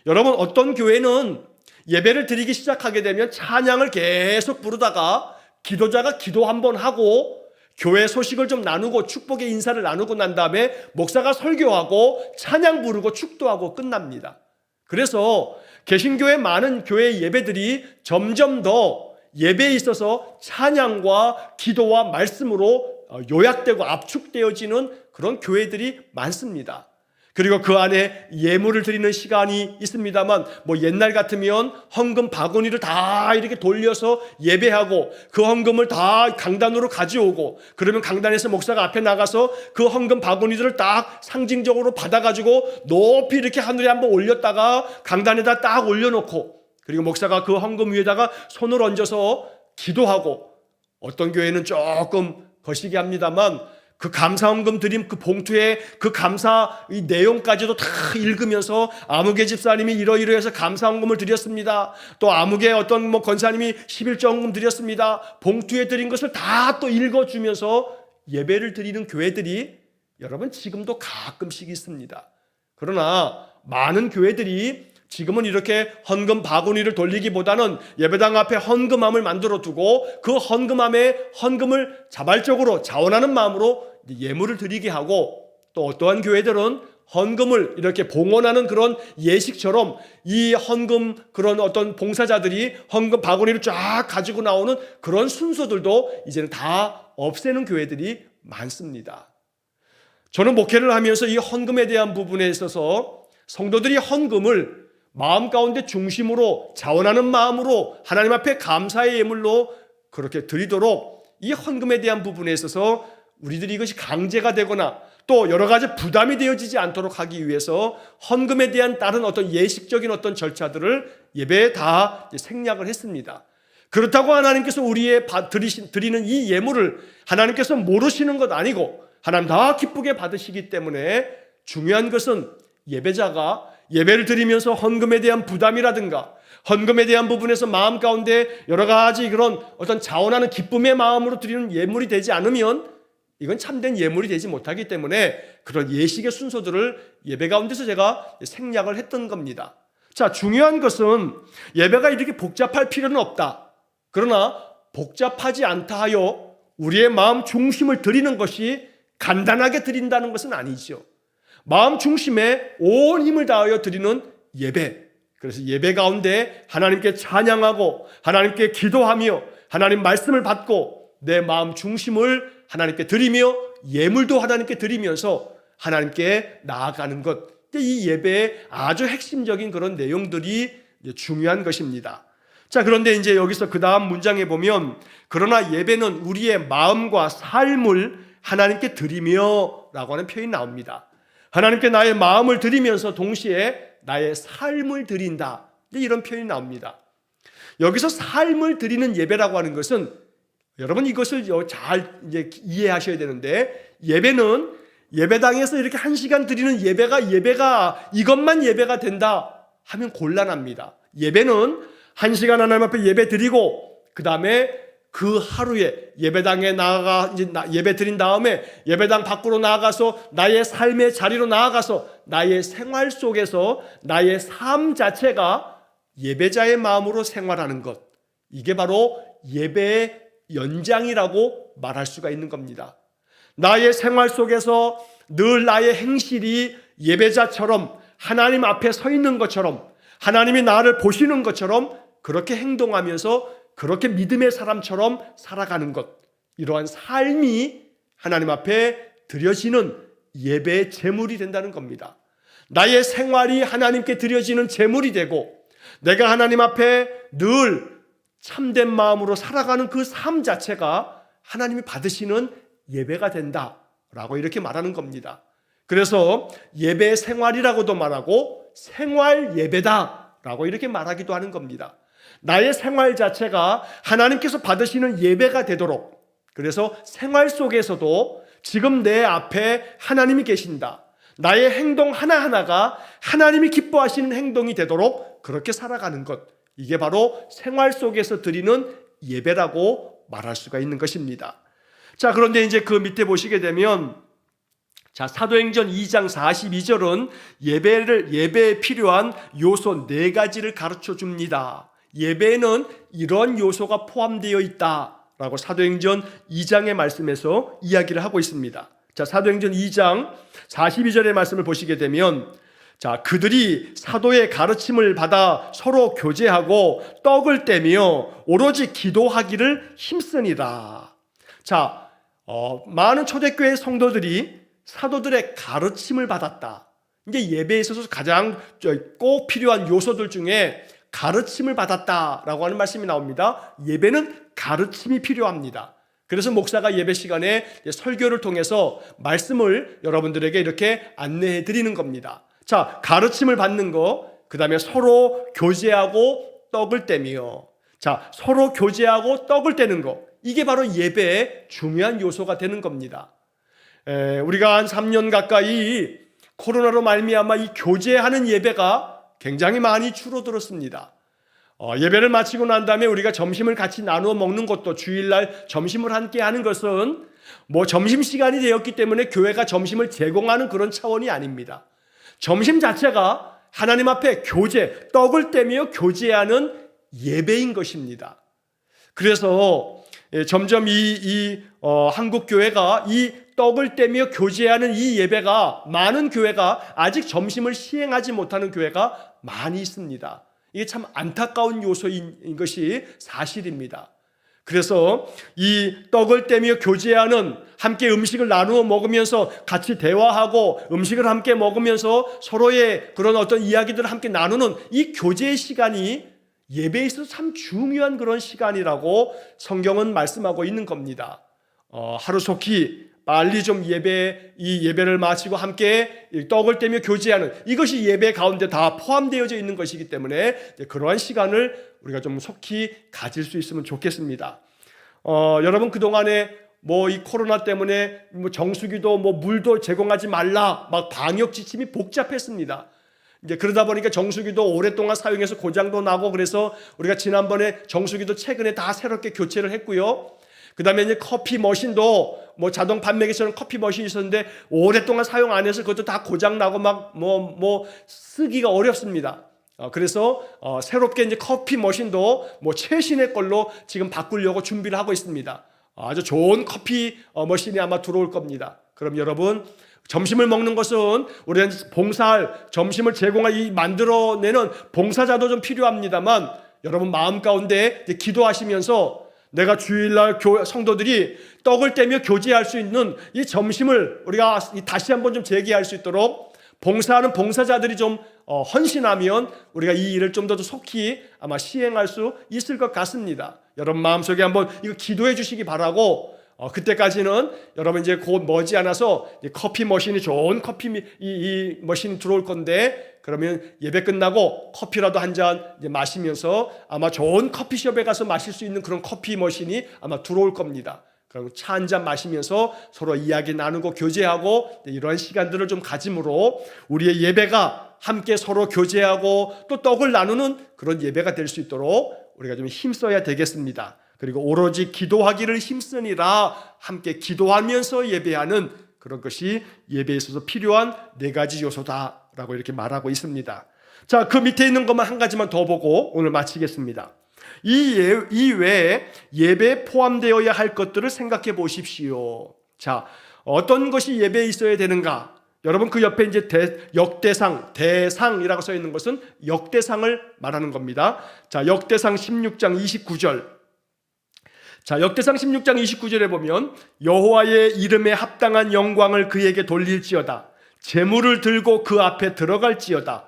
여러분, 어떤 교회는 예배를 드리기 시작하게 되면 찬양을 계속 부르다가 기도자가 기도 한번 하고 교회 소식을 좀 나누고 축복의 인사를 나누고 난 다음에 목사가 설교하고 찬양 부르고 축도하고 끝납니다. 그래서 개신교의 많은 교회 예배들이 점점 더 예배에 있어서 찬양과 기도와 말씀으로 요약되고 압축되어지는 그런 교회들이 많습니다. 그리고 그 안에 예물을 드리는 시간이 있습니다만, 뭐 옛날 같으면 헌금 바구니를 다 이렇게 돌려서 예배하고 그 헌금을 다 강단으로 가져오고, 그러면 강단에서 목사가 앞에 나가서 그 헌금 바구니들을 딱 상징적으로 받아가지고 높이 이렇게 하늘에 한번 올렸다가 강단에다 딱 올려놓고, 그리고 목사가 그 헌금 위에다가 손을 얹어서 기도하고, 어떤 교회는 조금 거시기 합니다만 그 감사헌금 드림 그 봉투에 그 감사 이 내용까지도 다 읽으면서 아무개 집사님이 이러이러해서 감사헌금을 드렸습니다. 또 아무개 어떤 뭐 권사님이 11조헌금 드렸습니다. 봉투에 드린 것을 다 또 읽어주면서 예배를 드리는 교회들이 여러분 지금도 가끔씩 있습니다. 그러나 많은 교회들이 지금은 이렇게 헌금 바구니를 돌리기보다는 예배당 앞에 헌금함을 만들어 두고 그 헌금함에 헌금을 자발적으로 자원하는 마음으로 예물을 드리게 하고, 또 어떠한 교회들은 헌금을 이렇게 봉헌하는 그런 예식처럼 이 헌금 그런 어떤 봉사자들이 헌금 바구니를 쫙 가지고 나오는 그런 순서들도 이제는 다 없애는 교회들이 많습니다. 저는 목회를 하면서 이 헌금에 대한 부분에 있어서 성도들이 헌금을 마음 가운데 중심으로 자원하는 마음으로 하나님 앞에 감사의 예물로 그렇게 드리도록, 이 헌금에 대한 부분에 있어서 우리들이 이것이 강제가 되거나 또 여러 가지 부담이 되어지지 않도록 하기 위해서 헌금에 대한 다른 어떤 예식적인 어떤 절차들을 예배에 다 생략을 했습니다. 그렇다고 하나님께서 우리의 드리는 이 예물을 하나님께서 모르시는 것 아니고 하나님 다 기쁘게 받으시기 때문에 중요한 것은 예배자가 예배를 드리면서 헌금에 대한 부담이라든가 헌금에 대한 부분에서 마음 가운데 여러 가지 그런 어떤 자원하는 기쁨의 마음으로 드리는 예물이 되지 않으면 이건 참된 예물이 되지 못하기 때문에 그런 예식의 순서들을 예배 가운데서 제가 생략을 했던 겁니다. 자, 중요한 것은 예배가 이렇게 복잡할 필요는 없다. 그러나 복잡하지 않다 하여 우리의 마음 중심을 드리는 것이 간단하게 드린다는 것은 아니죠. 마음 중심에 온 힘을 다하여 드리는 예배, 그래서 예배 가운데 하나님께 찬양하고 하나님께 기도하며 하나님 말씀을 받고 내 마음 중심을 하나님께 드리며 예물도 하나님께 드리면서 하나님께 나아가는 것, 이 예배의 아주 핵심적인 그런 내용들이 중요한 것입니다. 자, 그런데 이제 여기서 그 다음 문장에 보면 그러나 예배는 우리의 마음과 삶을 하나님께 드리며 라고 하는 표현이 나옵니다. 하나님께 나의 마음을 드리면서 동시에 나의 삶을 드린다, 이런 표현이 나옵니다. 여기서 삶을 드리는 예배라고 하는 것은 여러분 이것을 잘 이제 이해하셔야 되는데, 예배는 예배당에서 이렇게 1시간 드리는 예배가 이것만 예배가 된다 하면 곤란합니다. 예배는 1시간 하나님 앞에 예배 드리고 그 다음에 그 하루에 예배당에 나아가 이제 예배 드린 다음에 예배당 밖으로 나아가서 나의 삶의 자리로 나아가서 나의 생활 속에서 나의 삶 자체가 예배자의 마음으로 생활하는 것, 이게 바로 예배의 연장이라고 말할 수가 있는 겁니다. 나의 생활 속에서 늘 나의 행실이 예배자처럼 하나님 앞에 서 있는 것처럼, 하나님이 나를 보시는 것처럼 그렇게 행동하면서 그렇게 믿음의 사람처럼 살아가는 것, 이러한 삶이 하나님 앞에 드려지는 예배의 제물이 된다는 겁니다. 나의 생활이 하나님께 드려지는 제물이 되고 내가 하나님 앞에 늘 참된 마음으로 살아가는 그 삶 자체가 하나님이 받으시는 예배가 된다라고 이렇게 말하는 겁니다. 그래서 예배 생활이라고도 말하고 생활 예배다라고 이렇게 말하기도 하는 겁니다. 나의 생활 자체가 하나님께서 받으시는 예배가 되도록, 그래서 생활 속에서도 지금 내 앞에 하나님이 계신다, 나의 행동 하나하나가 하나님이 기뻐하시는 행동이 되도록 그렇게 살아가는 것, 이게 바로 생활 속에서 드리는 예배라고 말할 수가 있는 것입니다. 자, 그런데 이제 그 밑에 보시게 되면, 자, 사도행전 2장 42절은 예배에 필요한 요소 4가지를 가르쳐 줍니다. 예배에는 이런 요소가 포함되어 있다라고 사도행전 2장의 말씀에서 이야기를 하고 있습니다. 자, 사도행전 2장 42절의 말씀을 보시게 되면, 자, 그들이 사도의 가르침을 받아 서로 교제하고 떡을 떼며 오로지 기도하기를 힘쓰니라. 자, 많은 초대교회 성도들이 사도들의 가르침을 받았다. 이게 예배에 있어서 가장 꼭 필요한 요소들 중에 가르침을 받았다라고 하는 말씀이 나옵니다. 예배는 가르침이 필요합니다. 그래서 목사가 예배 시간에 설교를 통해서 말씀을 여러분들에게 이렇게 안내해 드리는 겁니다. 자, 가르침을 받는 거, 그 다음에 서로 교제하고 떡을 떼며, 자, 서로 교제하고 떡을 떼는 거, 이게 바로 예배의 중요한 요소가 되는 겁니다. 우리가 한 3년 가까이 코로나로 말미암아 이 교제하는 예배가 굉장히 많이 줄어들었습니다. 예배를 마치고 난 다음에 우리가 점심을 같이 나누어 먹는 것도, 주일날 점심을 함께 하는 것은 뭐 점심시간이 되었기 때문에 교회가 점심을 제공하는 그런 차원이 아닙니다. 점심 자체가 하나님 앞에 교제, 떡을 떼며 교제하는 예배인 것입니다. 그래서 점점 한국 교회가 이 떡을 떼며 교제하는 이 예배가, 많은 교회가 아직 점심을 시행하지 못하는 교회가 많이 있습니다. 이게 참 안타까운 요소인 것이 사실입니다. 그래서 이 떡을 떼며 교제하는, 함께 음식을 나누어 먹으면서 같이 대화하고 음식을 함께 먹으면서 서로의 그런 어떤 이야기들을 함께 나누는 이 교제의 시간이 예배에 있어서 참 중요한 그런 시간이라고 성경은 말씀하고 있는 겁니다. 하루속히 빨리 좀 이 예배를 마치고 함께 떡을 떼며 교제하는, 이것이 예배 가운데 다 포함되어져 있는 것이기 때문에 그러한 시간을 우리가 좀 속히 가질 수 있으면 좋겠습니다. 여러분, 그동안에 뭐 이 코로나 때문에 뭐 정수기도 뭐 물도 제공하지 말라, 막 방역 지침이 복잡했습니다. 이제 그러다 보니까 정수기도 오랫동안 사용해서 고장도 나고, 그래서 우리가 지난번에 정수기도 최근에 다 새롭게 교체를 했고요. 그 다음에 이제 커피 머신도 뭐 자동 판매기처럼 커피 머신이 있었는데 오랫동안 사용 안 해서 그것도 다 고장나고 막 쓰기가 어렵습니다. 그래서 새롭게 이제 커피 머신도 뭐 최신의 걸로 지금 바꾸려고 준비를 하고 있습니다. 아주 좋은 커피 머신이 아마 들어올 겁니다. 그럼 여러분, 점심을 먹는 것은 우리는 봉사할, 점심을 제공할 만들어내는 봉사자도 좀 필요합니다만, 여러분 마음 가운데 기도하시면서 내가 주일날 성도들이 떡을 떼며 교제할 수 있는 이 점심을 우리가 다시 한번 좀 재개할 수 있도록 봉사하는 봉사자들이 좀 헌신하면 우리가 이 일을 좀 더 속히 아마 시행할 수 있을 것 같습니다. 여러분 마음속에 한번 이거 기도해 주시기 바라고, 그때까지는 여러분 이제 곧 머지않아서 커피 머신이 좋은 이 머신이 들어올 건데, 그러면 예배 끝나고 커피라도 한 잔 마시면서 아마 좋은 커피숍에 가서 마실 수 있는 그런 커피 머신이 아마 들어올 겁니다. 그럼 차 한 잔 마시면서 서로 이야기 나누고 교제하고 이런 시간들을 좀 가짐으로 우리의 예배가 함께 서로 교제하고 또 떡을 나누는 그런 예배가 될 수 있도록 우리가 좀 힘써야 되겠습니다. 그리고 오로지 기도하기를 힘쓰니라, 함께 기도하면서 예배하는 그런 것이 예배에 있어서 필요한 4가지 요소다라고 이렇게 말하고 있습니다. 자, 그 밑에 있는 것만 한 가지만 더 보고 오늘 마치겠습니다. 이 외에 예배에 포함되어야 할 것들을 생각해 보십시오. 자, 어떤 것이 예배에 있어야 되는가? 여러분 그 옆에 이제 역대상, 대상이라고 써 있는 것은 역대상을 말하는 겁니다. 자, 역대상 16장 29절. 자, 역대상 16장 29절에 보면 여호와의 이름에 합당한 영광을 그에게 돌릴지어다. 제물을 들고 그 앞에 들어갈지어다.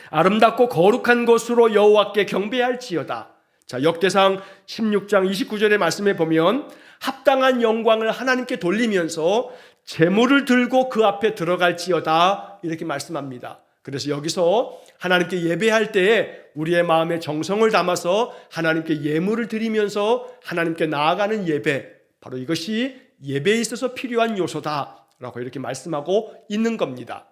아름답고 거룩한 곳으로 여호와께 경배할지어다. 자, 역대상 16장 29절의 말씀에 보면 합당한 영광을 하나님께 돌리면서 제물을 들고 그 앞에 들어갈지어다 이렇게 말씀합니다. 그래서 여기서 하나님께 예배할 때에 우리의 마음에 정성을 담아서 하나님께 예물을 드리면서 하나님께 나아가는 예배, 바로 이것이 예배에 있어서 필요한 요소다라고 이렇게 말씀하고 있는 겁니다.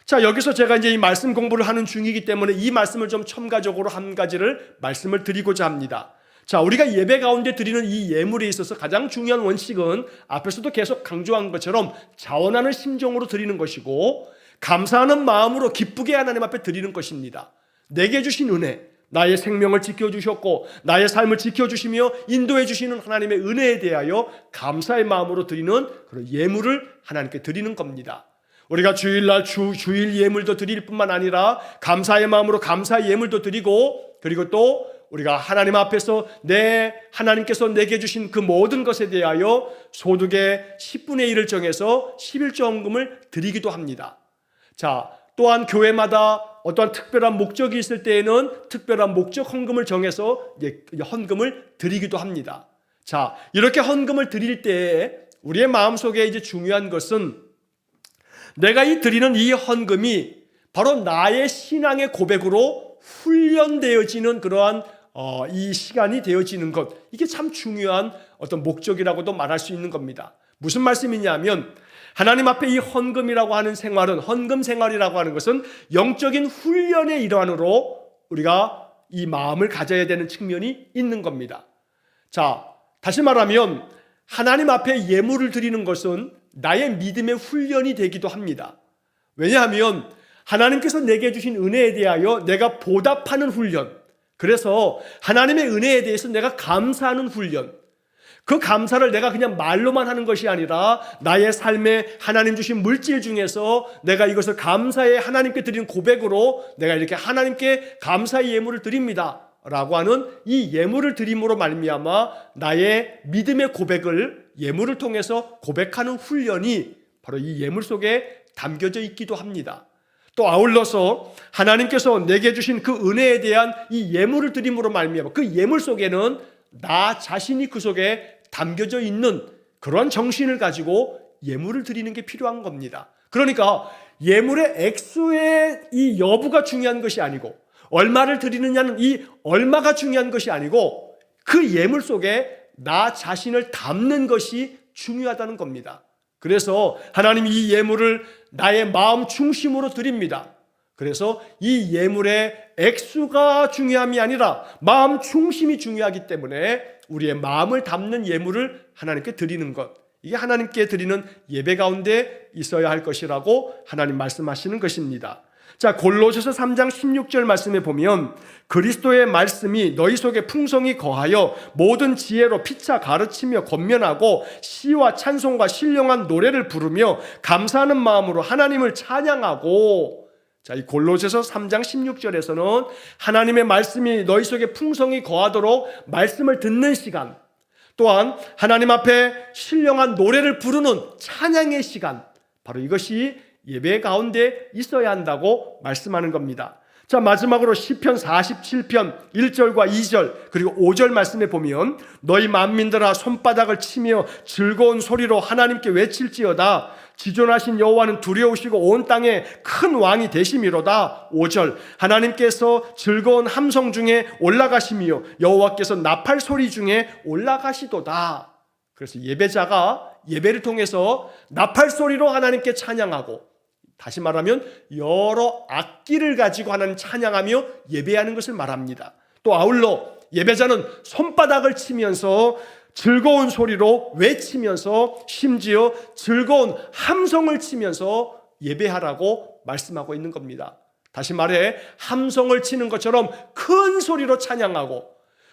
자, 여기서 제가 이제 이 말씀 공부를 하는 중이기 때문에 이 말씀을 좀 첨가적으로 한 가지를 말씀을 드리고자 합니다. 자, 우리가 예배 가운데 드리는 이 예물에 있어서 가장 중요한 원칙은 앞에서도 계속 강조한 것처럼 자원하는 심정으로 드리는 것이고 감사하는 마음으로 기쁘게 하나님 앞에 드리는 것입니다. 내게 주신 은혜, 나의 생명을 지켜주셨고 나의 삶을 지켜주시며 인도해 주시는 하나님의 은혜에 대하여 감사의 마음으로 드리는 그런 예물을 하나님께 드리는 겁니다. 우리가 주일날 주일 예물도 드릴 뿐만 아니라 감사의 마음으로 감사의 예물도 드리고, 그리고 또 우리가 하나님 앞에서 하나님께서 내게 주신 그 모든 것에 대하여 소득의 10분의 1을 정해서 11조 헌금을 드리기도 합니다. 자, 또한 교회마다 어떠한 특별한 목적이 있을 때에는 특별한 목적 헌금을 정해서 헌금을 드리기도 합니다. 자, 이렇게 헌금을 드릴 때에 우리의 마음속에 이제 중요한 것은 내가 드리는 이 헌금이 바로 나의 신앙의 고백으로 훈련되어지는 그러한 이 시간이 되어지는 것, 이게 참 중요한 어떤 목적이라고도 말할 수 있는 겁니다. 무슨 말씀이냐면 하나님 앞에 이 헌금이라고 하는 생활은, 헌금 생활이라고 하는 것은 영적인 훈련의 일환으로 우리가 이 마음을 가져야 되는 측면이 있는 겁니다. 자, 다시 말하면 하나님 앞에 예물을 드리는 것은 나의 믿음의 훈련이 되기도 합니다. 왜냐하면 하나님께서 내게 주신 은혜에 대하여 내가 보답하는 훈련, 그래서 하나님의 은혜에 대해서 내가 감사하는 훈련, 그 감사를 내가 그냥 말로만 하는 것이 아니라 나의 삶에 하나님 주신 물질 중에서 내가 이것을 감사의 하나님께 드리는 고백으로 내가 이렇게 하나님께 감사의 예물을 드립니다 라고 하는 이 예물을 드림으로 말미암아 나의 믿음의 고백을 예물을 통해서 고백하는 훈련이 바로 이 예물 속에 담겨져 있기도 합니다. 또 아울러서 하나님께서 내게 주신 그 은혜에 대한 이 예물을 드림으로 말미암아 그 예물 속에는 나 자신이 그 속에 담겨져 있는 그러한 정신을 가지고 예물을 드리는 게 필요한 겁니다. 그러니까 예물의 액수의 이 여부가 중요한 것이 아니고, 얼마를 드리느냐는 이 얼마가 중요한 것이 아니고, 그 예물 속에 나 자신을 담는 것이 중요하다는 겁니다. 그래서 하나님이 이 예물을 나의 마음 중심으로 드립니다. 그래서 이 예물의 액수가 중요함이 아니라 마음 중심이 중요하기 때문에 우리의 마음을 담는 예물을 하나님께 드리는 것, 이게 하나님께 드리는 예배 가운데 있어야 할 것이라고 하나님 말씀하시는 것입니다. 자, 골로새서 3장 16절 말씀에 보면 그리스도의 말씀이 너희 속에 풍성히 거하여 모든 지혜로 피차 가르치며 권면하고 시와 찬송과 신령한 노래를 부르며 감사하는 마음으로 하나님을 찬양하고. 자, 이 골로새서 3장 16절에서는 하나님의 말씀이 너희 속에 풍성히 거하도록 말씀을 듣는 시간, 또한 하나님 앞에 신령한 노래를 부르는 찬양의 시간, 바로 이것이 예배 가운데 있어야 한다고 말씀하는 겁니다. 자, 마지막으로 시편 47편 1절과 2절 그리고 5절 말씀에 보면 너희 만민들아 손바닥을 치며 즐거운 소리로 하나님께 외칠지어다. 지존하신 여호와는 두려우시고 온 땅에 큰 왕이 되심이로다. 5절 하나님께서 즐거운 함성 중에 올라가시며 여호와께서 나팔 소리 중에 올라가시도다. 그래서 예배자가 예배를 통해서 나팔 소리로 하나님께 찬양하고, 다시 말하면 여러 악기를 가지고 하나님 찬양하며 예배하는 것을 말합니다. 또 아울러 예배자는 손바닥을 치면서 즐거운 소리로 외치면서 심지어 즐거운 함성을 치면서 예배하라고 말씀하고 있는 겁니다. 다시 말해 함성을 치는 것처럼 큰 소리로 찬양하고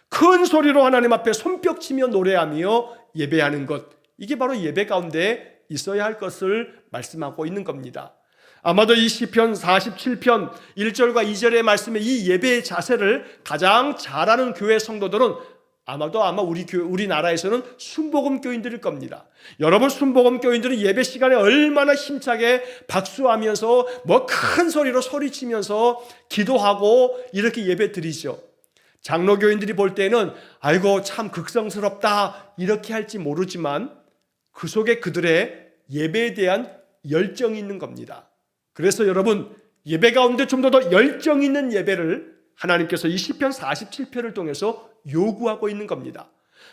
큰 소리로 하나님 앞에 손뼉치며 노래하며 예배하는 것, 이게 바로 예배 가운데 있어야 할 것을 말씀하고 있는 겁니다. 아마도 이 시편 47편 1절과 2절의 말씀에 이 예배의 자세를 가장 잘하는 교회 성도들은 아마 우리나라에서는 순복음 교인들일 겁니다. 여러분, 순복음 교인들은 예배 시간에 얼마나 힘차게 박수하면서 큰 소리로 소리치면서 기도하고 이렇게 예배 드리죠. 장로교인들이 볼 때는 아이고 참 극성스럽다 이렇게 할지 모르지만 그 속에 그들의 예배에 대한 열정이 있는 겁니다. 그래서 여러분, 예배 가운데 좀 더 열정 있는 예배를 하나님께서 이 시편 47편을 통해서 요구하고 있는 겁니다.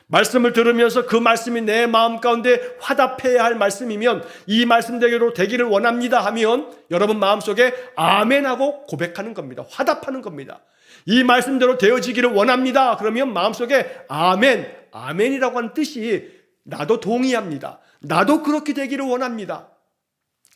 말씀을 들으면서 그 말씀이 내 마음 가운데 화답해야 할 말씀이면 이 말씀대로 되기를 원합니다 하면 여러분 마음속에 아멘하고 고백하는 겁니다. 화답하는 겁니다. 이 말씀대로 되어지기를 원합니다 그러면 마음속에 아멘이라고 하는 뜻이 나도 동의합니다. 나도 그렇게 되기를 원합니다.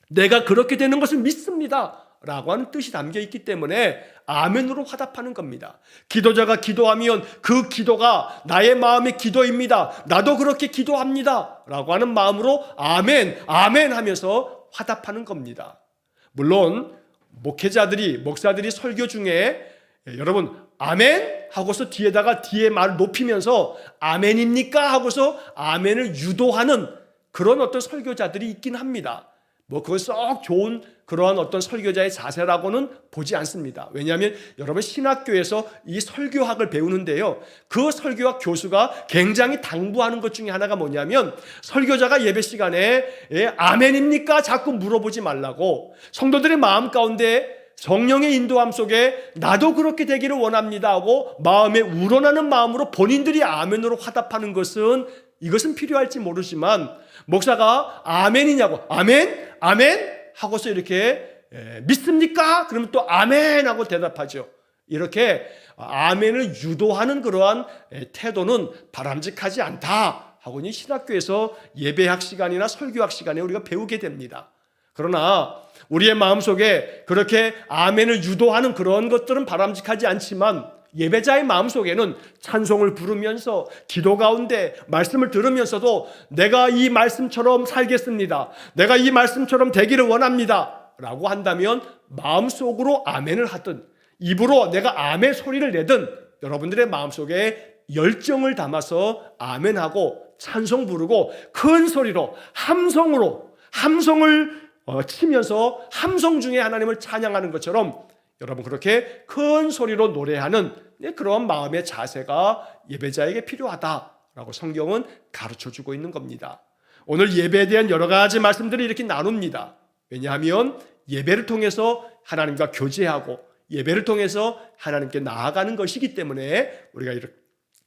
내가 그렇게 되는 것을 믿습니다 라고 하는 뜻이 담겨 있기 때문에 아멘으로 화답하는 겁니다. 기도자가 기도하면 그 기도가 나의 마음의 기도입니다. 나도 그렇게 기도합니다 라고 하는 마음으로 아멘 하면서 화답하는 겁니다. 물론 목사들이 설교 중에 여러분 아멘 하고서 뒤에 말을 높이면서 아멘입니까 하고서 아멘을 유도하는 그런 어떤 설교자들이 있긴 합니다. 그건 썩 좋은 그러한 어떤 설교자의 자세라고는 보지 않습니다. 왜냐하면 여러분 신학교에서 이 설교학을 배우는데요, 그 설교학 교수가 굉장히 당부하는 것 중에 하나가 뭐냐면 설교자가 예배 시간에 아멘입니까? 자꾸 물어보지 말라고, 성도들의 마음 가운데 성령의 인도함 속에 나도 그렇게 되기를 원합니다 하고 마음에 우러나는 마음으로 본인들이 아멘으로 화답하는 것은 이것은 필요할지 모르지만 목사가 아멘이냐고 아멘 하고서 이렇게 믿습니까? 그러면 또 아멘 하고 대답하죠. 이렇게 아멘을 유도하는 그러한 태도는 바람직하지 않다 하고 신학교에서 예배학 시간이나 설교학 시간에 우리가 배우게 됩니다. 그러나 우리의 마음속에 그렇게 아멘을 유도하는 그런 것들은 바람직하지 않지만 예배자의 마음속에는 찬송을 부르면서 기도 가운데 말씀을 들으면서도 내가 이 말씀처럼 살겠습니다, 내가 이 말씀처럼 되기를 원합니다 라고 한다면 마음속으로 아멘을 하든 입으로 내가 아멘 소리를 내든 여러분들의 마음속에 열정을 담아서 아멘하고 찬송 부르고 큰 소리로 함성을 치면서 함성 중에 하나님을 찬양하는 것처럼 여러분 그렇게 큰 소리로 노래하는 그런 마음의 자세가 예배자에게 필요하다라고 성경은 가르쳐주고 있는 겁니다. 오늘 예배에 대한 여러 가지 말씀들을 이렇게 나눕니다. 왜냐하면 예배를 통해서 하나님과 교제하고 예배를 통해서 하나님께 나아가는 것이기 때문에 우리가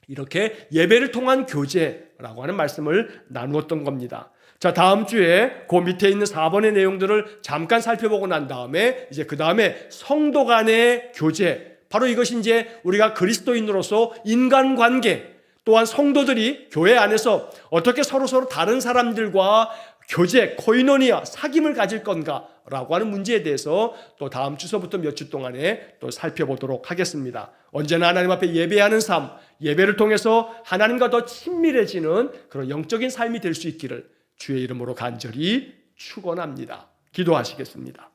이렇게 예배를 통한 교제라고 하는 말씀을 나누었던 겁니다. 자, 다음 주에 그 밑에 있는 4번의 내용들을 잠깐 살펴보고 난 다음에 이제 그 다음에 성도 간의 교제, 바로 이것이 이제 우리가 그리스도인으로서 인간관계, 또한 성도들이 교회 안에서 어떻게 서로 다른 사람들과 교제, 코이노니아, 사귐을 가질 건가 라고 하는 문제에 대해서 또 다음 주서부터 몇 주 동안에 또 살펴보도록 하겠습니다. 언제나 하나님 앞에 예배하는 삶, 예배를 통해서 하나님과 더 친밀해지는 그런 영적인 삶이 될 수 있기를 주의 이름으로 간절히 축원합니다. 기도하시겠습니다.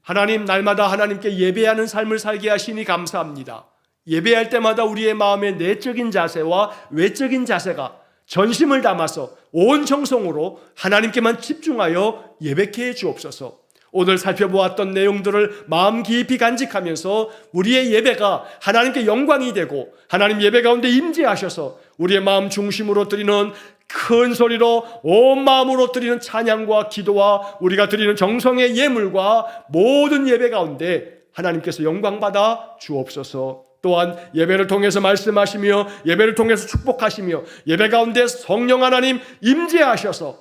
하나님, 날마다 하나님께 예배하는 삶을 살게 하시니 감사합니다. 예배할 때마다 우리의 마음의 내적인 자세와 외적인 자세가 전심을 담아서 온 정성으로 하나님께만 집중하여 예배케 해 주옵소서. 오늘 살펴보았던 내용들을 마음 깊이 간직하면서 우리의 예배가 하나님께 영광이 되고 하나님 예배 가운데 임재하셔서 우리의 마음 중심으로 드리는 큰 소리로 온 마음으로 드리는 찬양과 기도와 우리가 드리는 정성의 예물과 모든 예배 가운데 하나님께서 영광받아 주옵소서. 또한 예배를 통해서 말씀하시며 예배를 통해서 축복하시며 예배 가운데 성령 하나님 임재하셔서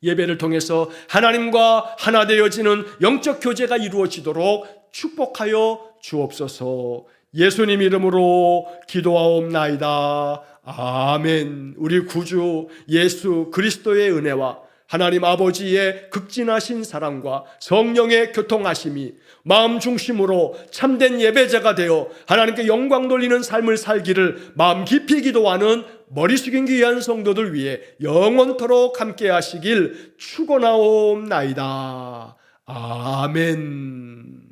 예배를 통해서 하나님과 하나 되어지는 영적 교제가 이루어지도록 축복하여 주옵소서. 예수님 이름으로 기도하옵나이다. 아멘. 우리 구주 예수 그리스도의 은혜와 하나님 아버지의 극진하신 사랑과 성령의 교통하심이 마음 중심으로 참된 예배자가 되어 하나님께 영광 돌리는 삶을 살기를 마음 깊이 기도하는 머리 숙인 귀한 성도들 위해 영원토록 함께 하시길 축원하옵나이다. 아멘.